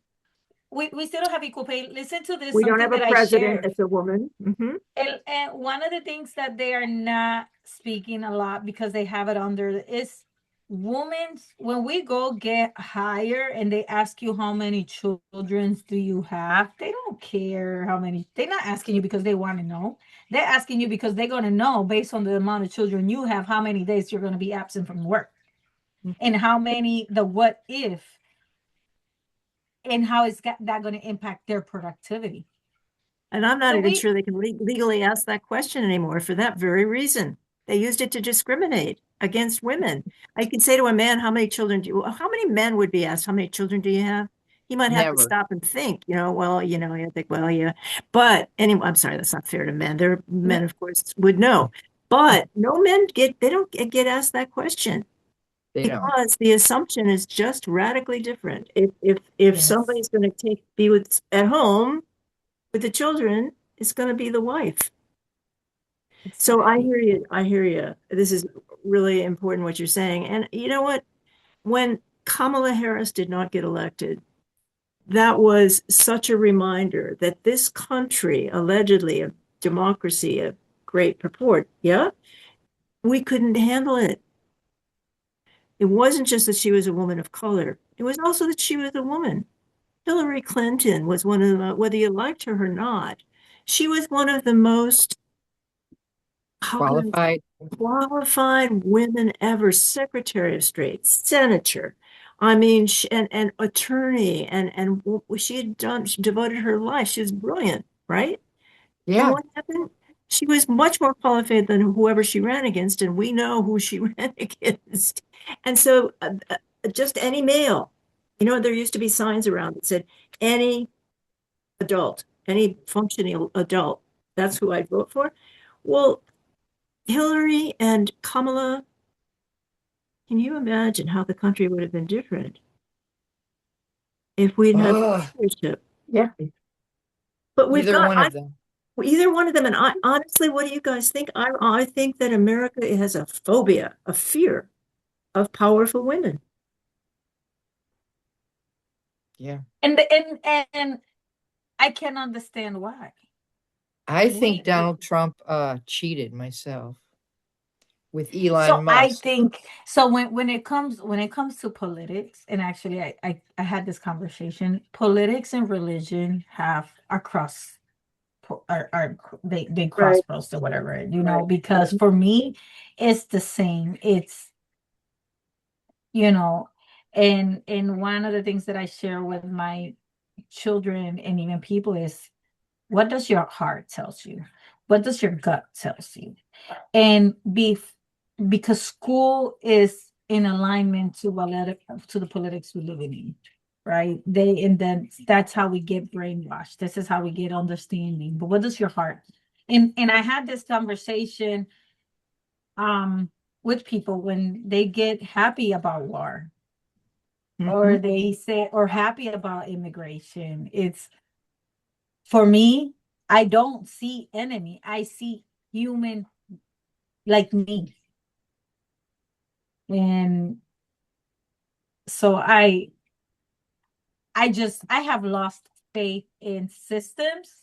we still don't have equal pay. Listen to this, We don't something have a that I president shared. as a woman. Hmm. And one of the things that they are not speaking a lot, because they have it under, is women, when we go get higher and they ask you how many children do you have, they don't care how many. They're not asking you because they want to know. They're asking you because they're going to know, based on the amount of children you have, how many days you're going to be absent from work, and how many, the what if, and how is that going to impact their productivity. And I'm not So even we, sure they can legally ask that question anymore for that very reason. They used it to discriminate against women. I could say to a man, how many children do you, how many men would be asked, how many children do you have? He might have to Never. stop and think, well, I think, well, yeah. But anyway, I'm sorry, that's not fair to men. There, men, of course, would know. But no men they don't get asked that question They don't. because the assumption is just radically different. If yes, somebody's going to be with at home, with the children, it's going to be the wife. So I Exactly. hear you. I hear you. This is really important what you're saying. And you know what? When Kamala Harris did not get elected, that was such a reminder that this country, allegedly a democracy of great purport, yeah, we couldn't handle it. It wasn't just that she was a woman of color, it was also that she was a woman. Hillary Clinton was one of the, whether you liked her or not, she was one of the most, how can I Qualified. qualified women ever, Secretary of State, senator. I mean, and attorney, and she had done, she devoted her life. She was brilliant, right? And Yeah. what happened? She was much more qualified than whoever she ran against, and we know who she ran against. And so, just any male, there used to be signs around that said, any adult, any functioning adult, that's who I'd vote for. Well, Hillary and Kamala, can you imagine how the country would have been different if we'd had Oh, leadership? yeah. But we've Either got one of them. either one of them. And I honestly, what do you guys think? I think that America has a phobia, a fear of powerful women. Yeah. And I can understand why. I Why? think Donald Trump cheated myself with So Elon I Musk. think so when it comes to politics, and actually I had this conversation. Politics and religion are cross are they cross Right, post or whatever, right. because for me it's the same. It's you know and one of the things that I share with my children and even people is, what does your heart tells you? What does your gut tells you? And because school is in alignment to the politics we live in, right? And then that's how we get brainwashed. This is how we get understanding. But what does your heart? And I had this conversation um with people when they get happy about war, Mhm. or they say, or happy about immigration. It's, for me, I don't see enemy. I see human like me. And so I have lost faith in systems.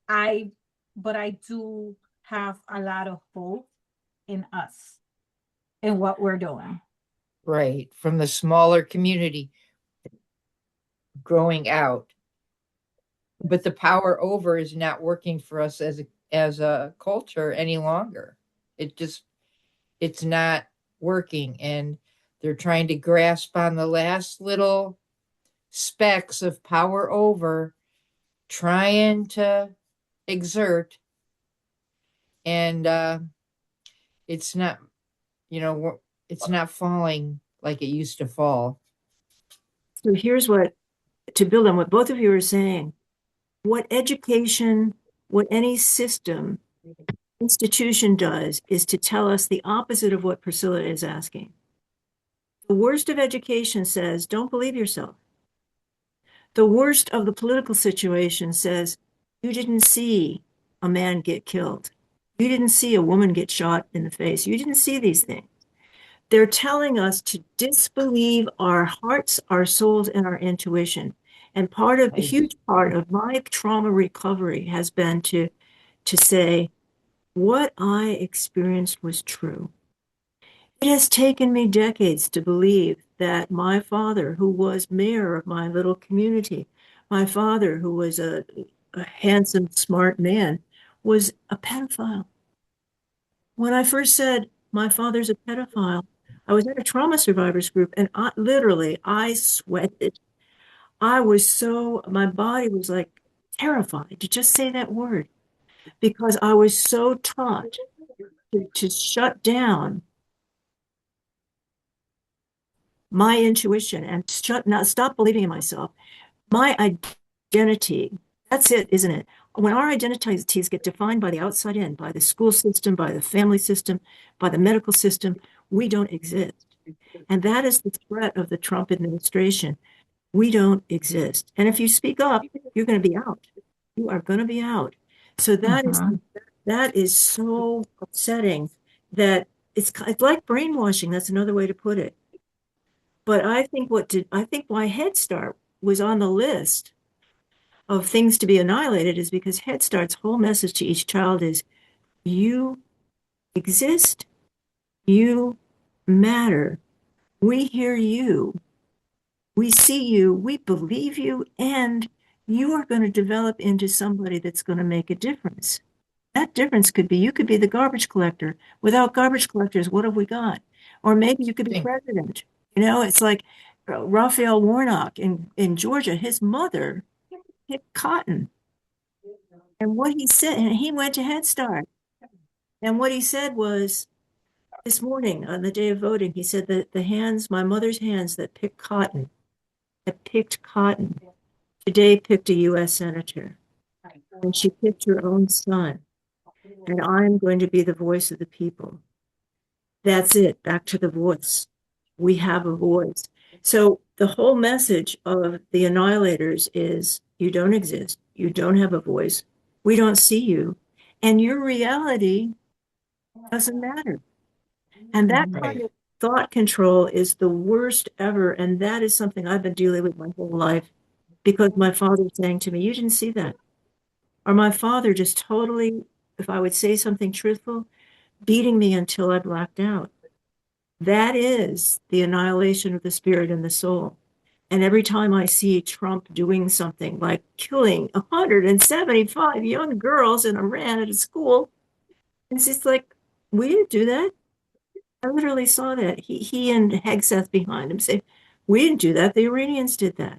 I but I do have a lot of hope in us, in what we're doing. Right. From the smaller community growing out. But the power over is not working for us as a culture any longer. It just it's not working, and they're trying to grasp on the last little specks of power over, trying to exert, and it's not, it's not falling like it used to fall. So here's what, to build on what both of you are saying, what education, what any system, institution does is to tell us the opposite of what Priscilla is asking. The worst of education says, don't believe yourself. The worst of the political situation says, you didn't see a man get killed. You didn't see a woman get shot in the face. You didn't see these things. They're telling us to disbelieve our hearts, our souls, and our intuition. And a I huge part of my trauma recovery has been to say, what I experienced was true. It has taken me decades to believe that my father, who was mayor of my little community, my father, who was a handsome, smart man, was a pedophile. When I first said, my father's a pedophile, I was at a trauma survivors group and I sweated. My body was like terrified to just say that word because I was so taught to shut down my intuition and not stop believing in myself. My identity, that's it, isn't it? When our identities get defined by the outside in, by the school system, by the family system, by the medical system, we don't exist. And that is the threat of the Trump administration. We don't exist. And if you speak up, you're going to be out. You are going to be out. So Uh-huh. that is so upsetting that it's like brainwashing. That's another way to put it. But I think why Head Start was on the list of things to be annihilated is because Head Start's whole message to each child is you exist, you matter. We hear you, we see you, we believe you, and you are going to develop into somebody that's going to make a difference. That difference could be you could be the garbage collector. Without garbage collectors, what have we got? Or maybe you could be Thing. president. You know, it's like Raphael Warnock in Georgia, his mother picked cotton. And what he said, and he went to Head Start. And what he said was this morning on the day of voting, he said that the hands, my mother's hands that picked cotton, today picked a U.S. senator. And she picked her own son. And I'm going to be the voice of the people. That's it. Back to the voice. We have a voice. So the whole message of the annihilators is you don't exist. You don't have a voice. We don't see you. And your reality doesn't matter. And that kind Right. of thought control is the worst ever. And that is something I've been dealing with my whole life because my father saying to me, you didn't see that. Or my father just totally, if I would say something truthful, beating me until I blacked out. That is the annihilation of the spirit and the soul. And every time I see Trump doing something like killing 175 young girls in Iran at a school, it's just like, we didn't do that. I literally saw that. He and Hegseth behind him say, we didn't do that. The Iranians did that.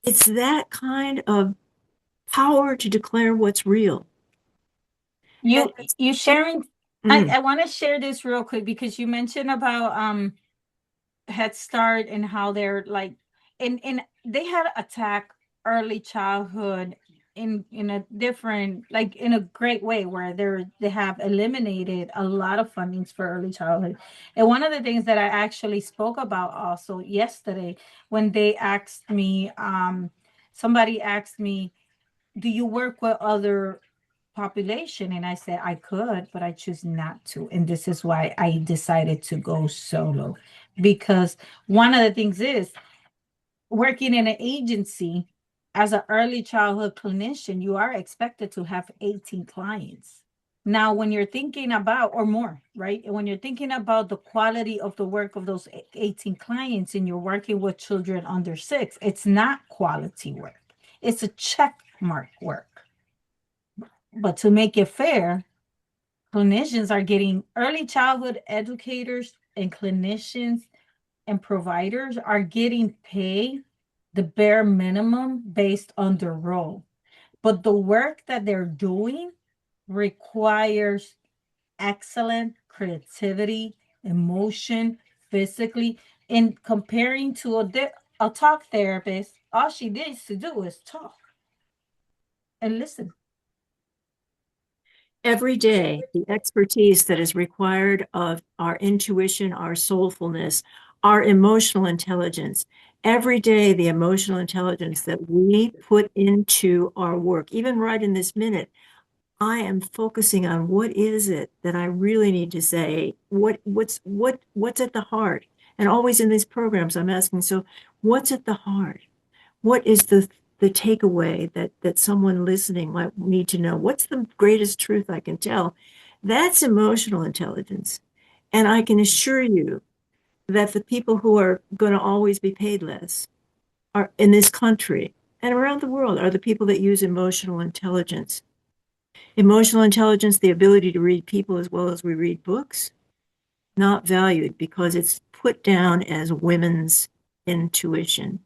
It's that kind of power to declare what's real. And You it's, you it, sharing mm, I want to share this real quick because you mentioned about Head Start and how they're like in they had attack early childhood in a different like in a great way where they have eliminated a lot of fundings for early childhood. And one of the things that I actually spoke about also yesterday when they asked me somebody asked me, do you work with other population? And I said I could, but I choose not to. And this is why I decided to go solo. Because one of the things is working in an agency as an early childhood clinician, you are expected to have 18 clients. Now, when you're thinking about, or more, right? And when you're thinking about the quality of the work of those 18 clients and you're working with children under 6, it's not quality work. It's a check mark work. But to make it fair, clinicians are getting early childhood educators and clinicians and providers are getting paid the bare minimum based on their role. But the work that they're doing requires excellent creativity, emotion, physically. In comparing to a talk therapist, all she needs to do is talk and listen. every day, the expertise that is required of our intuition, our soulfulness, our emotional intelligence, every day, the emotional intelligence that we put into our work, even right in this minute, I am focusing on what is it that I really need to say? What's at the heart? And always in these programs, I'm asking, so what's at the heart? What is the takeaway that someone listening might need to know? What's the greatest truth I can tell? That's emotional intelligence. And I can assure you that the people who are going to always be paid less are in this country and around the world are the people that use emotional intelligence. Emotional intelligence, the ability to read people as well as we read books, not valued because it's put down as women's intuition.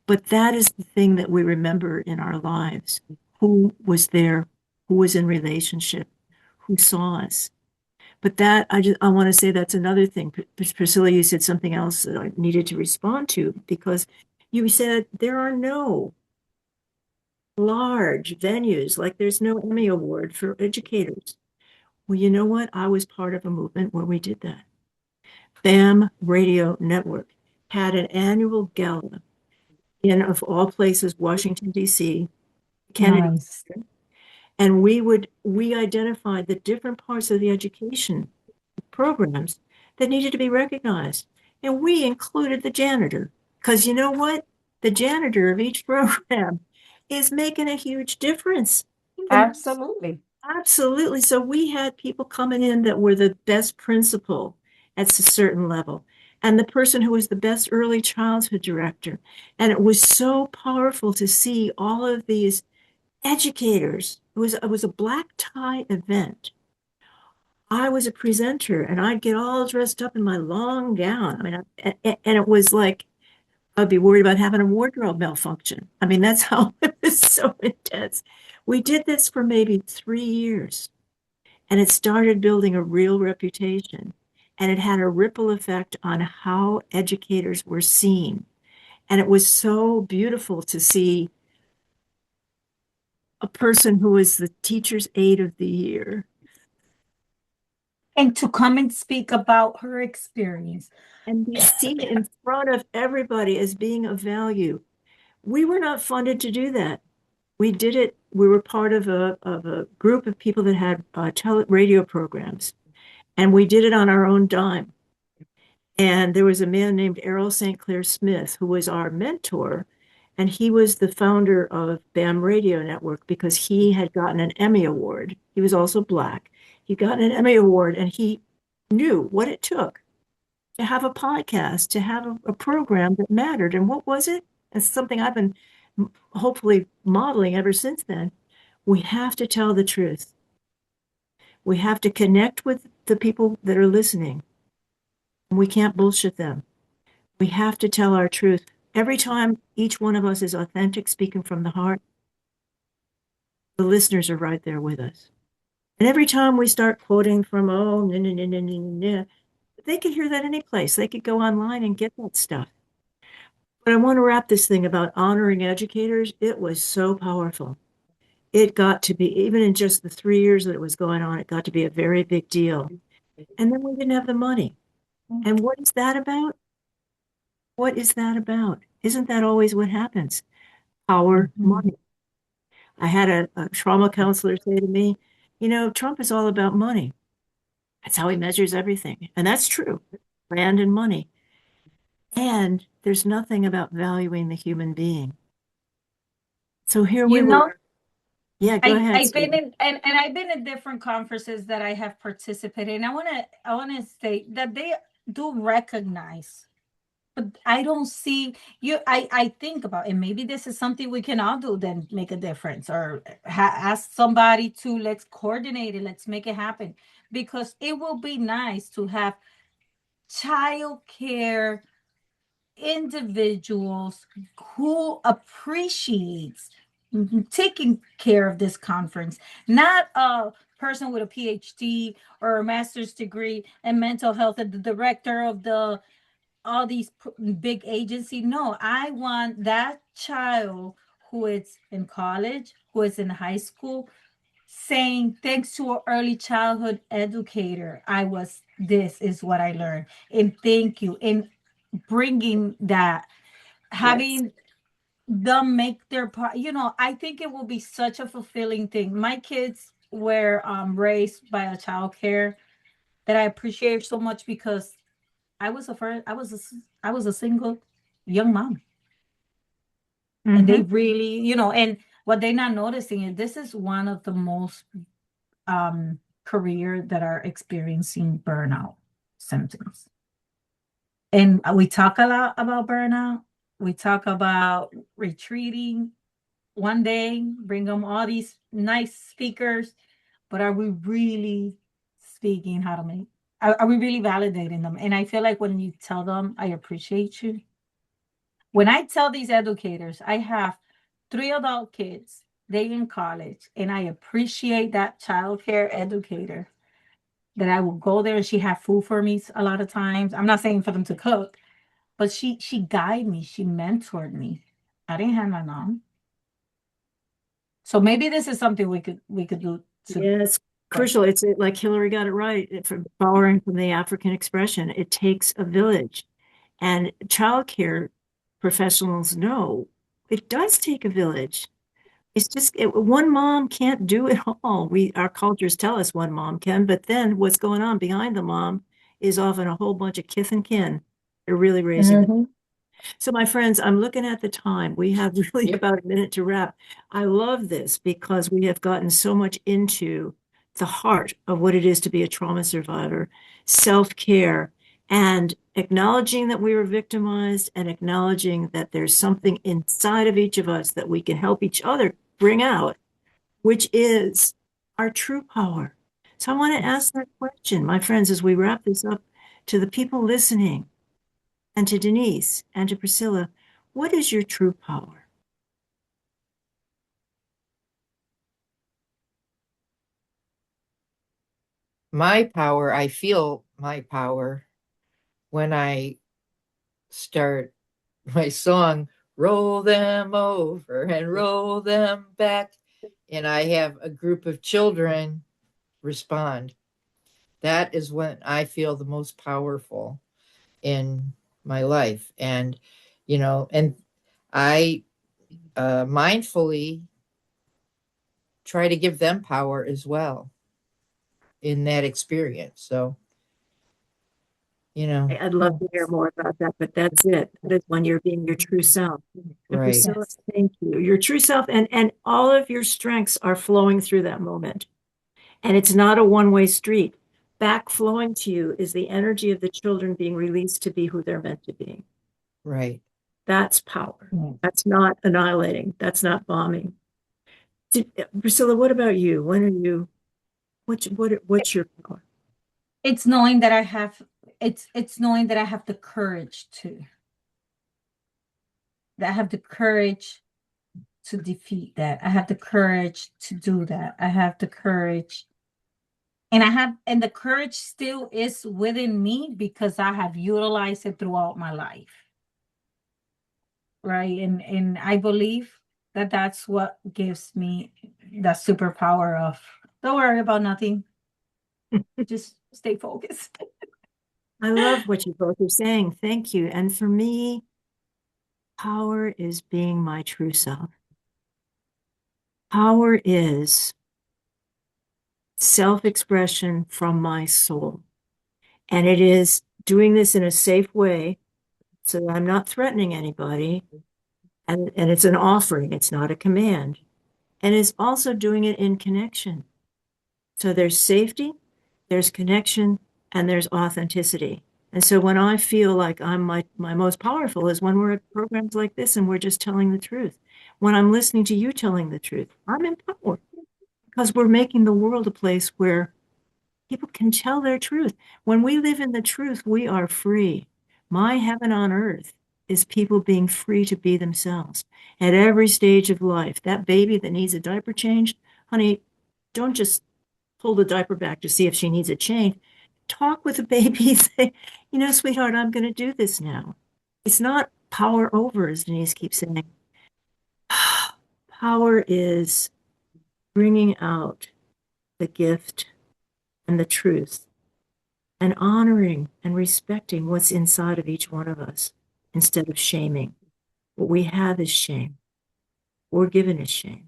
But that is the thing that we remember in our lives. Who was there? Who was in relationship? Who saw us? But that I want to say that's another thing. Priscilla, you said something else that I needed to respond to because you said there are no large venues, like there's no Emmy Award for educators. Well, you know what? I was part of a movement where we did that. BAM Radio Network had an annual gala in, of all places, Washington, D.C. Kennedy. Nice. And we identified the different parts of the education programs that needed to be recognized. And we included the janitor. Because you know what? The janitor of each program is making a huge difference. And Absolutely. absolutely. So we had people coming in that were the best principal at a certain level, and the person who was the best early childhood director. And it was so powerful to see all of these educators. It was a black tie event. I was a presenter, and I'd get all dressed up in my long gown. I mean, and it was like I'd be worried about having a wardrobe malfunction. I mean, that's how it was so intense. We did this for maybe 3 years, and it started building a real reputation. And it had a ripple effect on how educators were seen. And it was so beautiful to see a person who was the teacher's aide of the year And to come and speak about her experience. and be seen in front of everybody as being of value. We were not funded to do that. We did it. We were part of a group of people that had radio programs, and we did it on our own dime. And there was a man named Errol St. Clair Smith who was our mentor, and he was the founder of BAM Radio Network because he had gotten an Emmy Award. He was also black. He got an Emmy Award, and he knew what it took to have a podcast, to have a program that mattered. And what was it? It's something I've been hopefully modeling ever since then. We have to tell the truth. We have to connect with the people that are listening. We can't bullshit them. We have to tell our truth. Every time each one of us is authentic, speaking from the heart, the listeners are right there with us. And every time we start quoting from, oh, nah, nah, nah, nah, nah, nah, they could hear that any place. They could go online and get that stuff. But I want to wrap this thing about honoring educators. It was so powerful. It got to be, even in just the 3 years that it was going on, it got to be a very big deal. And then we didn't have the money. And what is that about? What is that about? Isn't that always what happens? Power, Mhm. money. I had a trauma counselor say to me, you know, Trump is all about money. That's how he measures everything. And that's true, land and money. And there's nothing about valuing the human being. So here we You know, were. Yeah, go ahead, I've been sweetie. in and I've been in different conferences that I have participated in. I wanna say that they do recognize, but I don't see you. I think about, and maybe this is something we can all do, then make a difference, or ask somebody to, let's coordinate it, let's make it happen, because it will be nice to have child care individuals who appreciates taking care of this conference, not a person with a PhD or a master's degree in mental health and the director of the all these big agency. No, I want that child who is in college, who is in high school, saying, thanks to an early childhood educator, this is what I learned. And thank you. And bringing that, Yes. having them make their part. I think it will be such a fulfilling thing. My kids were raised by a child care that I appreciate so much, because I was a single young mom, and they Mm-hmm. really, and what they're not noticing is this is one of the most career that are experiencing burnout symptoms. And we talk a lot about burnout. We talk about retreating one day, bring them all these nice speakers, but are we really speaking how to make? Are we really validating them? And I feel like when you tell them, I appreciate you. When I tell these educators, I have 3 adult kids, they in college, and I appreciate that child care educator, that I will go there and she have food for me a lot of times. I'm not saying for them to cook, but she guided me, she mentored me. I didn't have my mom. So maybe this is something we could do to, Yeah, it's but crucial. It's like Hillary got it right. From borrowing from the African expression, it takes a village. And childcare professionals know it does take a village. It's just one mom can't do it all. Our cultures tell us one mom can, but then what's going on behind the mom is often a whole bunch of kith and kin. They're really raising them. Mhm. So, my friends, I'm looking at the time. We have really about a minute to wrap. I love this because we have gotten so much into the heart of what it is to be a trauma survivor, self-care, and acknowledging that we were victimized and acknowledging that there's something inside of each of us that we can help each other bring out, which is our true power. So, I want to ask that question, my friends, as we wrap this up to the people listening and to Denise and to Priscilla, what is your true power? My power, I feel my power when I start my song, Roll Them Over and Roll Them Back, and I have a group of children respond. That is when I feel the most powerful in my life. And, and I mindfully try to give them power as well in that experience. So, you know, I'd love to hear more about that, but that's it. That is when you're being your true self. And right, Priscilla, Yes. thank you. Your true self and all of your strengths are flowing through that moment. And it's not a one-way street. Back flowing to you is the energy of the children being released to be who they're meant to be. right. That's power. Mm. That's not annihilating. That's not bombing. Priscilla, what about you? When are you, what's your power? It's knowing that I have it's knowing that I have the courage to that I have the courage to defeat that. I have the courage to do that. I have the courage and the courage still is within me because I have utilized it throughout my life. Right? And I believe that that's what gives me that superpower of don't worry about nothing. Just stay focused. I love what you both are saying. Thank you. And for me, power is being my true self. Power is self-expression from my soul. And it is doing this in a safe way so that I'm not threatening anybody. And it's an offering, it's not a command. And it's also doing it in connection. So there's safety, there's connection, and there's authenticity. And so when I feel like I'm my most powerful is when we're at programs like this and we're just telling the truth. When I'm listening to you telling the truth, I'm in power because we're making the world a place where people can tell their truth. When we live in the truth, we are free. My heaven on earth is people being free to be themselves at every stage of life. That baby that needs a diaper changed, honey, don't just pull the diaper back to see if she needs a change. Talk with the baby. Say, sweetheart, I'm going to do this now. It's not power over, as Denise keeps saying. Power is bringing out the gift and the truth and honoring and respecting what's inside of each one of us instead of shaming. What we have is shame. We're given is shame.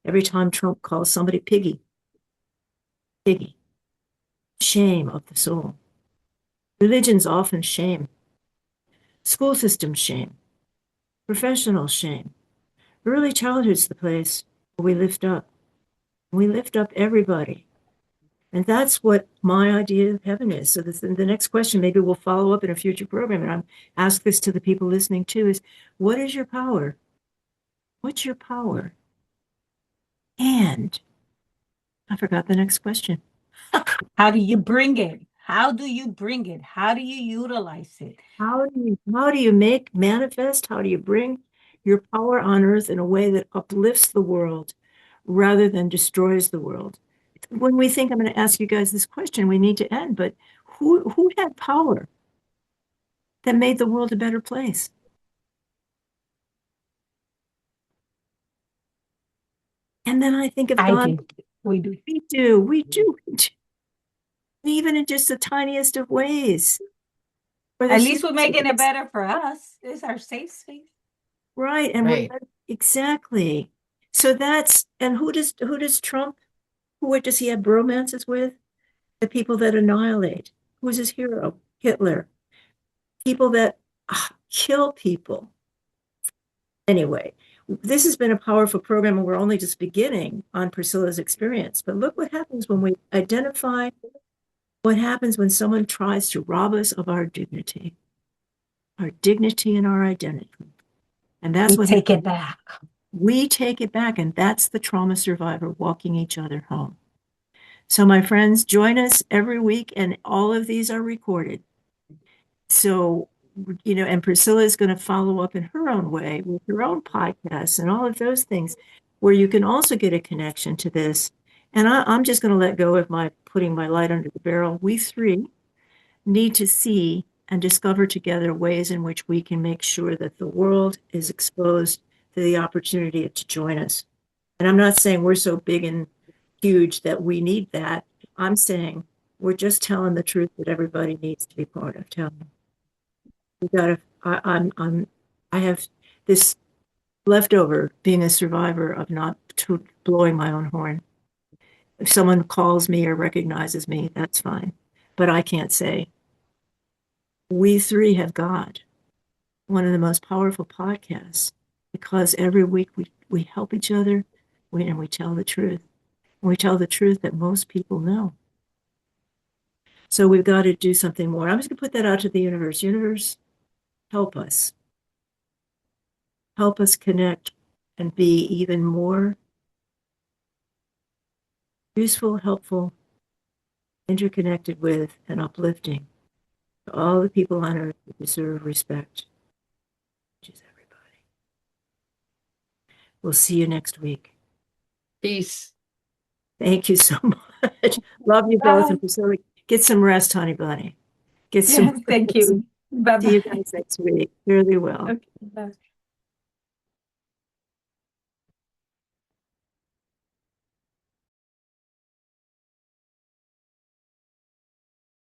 Every time Trump calls somebody piggy, piggy, shame of the soul. Religion's often shame. School system shame. Professional shame. Early childhood's the place where we lift up. We lift up everybody. And that's what my idea of heaven is. So the next question, maybe we'll follow up in a future program, and I'm ask this to the people listening too, is what is your power? What's your power? And I forgot the next question. How do you bring it? How do you bring it? How do you utilize it? How do you make manifest? How do you bring your power on earth in a way that uplifts the world rather than destroys the world? When we think I'm going to ask you guys this question, we need to end, but who had power that made the world a better place? And then I think of I God. do. We do. We do. Even in just the tiniest of ways. For the At least we're humans, making it better for us. It's our safe space. right? And Right. exactly. So that's, and who does Trump, what does he have bromances with? The people that annihilate. Who's his hero? Hitler. People that kill people. Anyway, this has been a powerful program, and we're only just beginning on Priscilla's experience. But look what happens when we identify what happens when someone tries to rob us of our dignity and our identity. And that's We what take it back. we take it back, and that's the trauma survivor walking each other home. So, my friends, join us every week, and all of these are recorded. So, and Priscilla is going to follow up in her own way with her own podcasts and all of those things where you can also get a connection to this. And I'm just going to let go of my putting my light under the barrel. We three need to see and discover together ways in which we can make sure that the world is exposed to the opportunity to join us. And I'm not saying we're so big and huge that we need that. I'm saying we're just telling the truth that everybody needs to be part of telling. We gotta, I have this leftover being a survivor of not blowing my own horn. If someone calls me or recognizes me, that's fine. But I can't say, we three have got one of the most powerful podcasts because every week we help each other and we tell the truth. And we tell the truth that most people know. So we've got to do something more. I'm just going to put that out to the universe. Universe, help us. Help us connect and be even more useful, helpful, interconnected with, and uplifting to all the people on earth who deserve respect, which is everybody. We'll see you next week. Peace. Thank you so much. Love you both. And Priscilla, get some rest, honey bunny. Get some Yes, thank rest. you. Bye See you bye. guys next week. Really well. Okay, bye.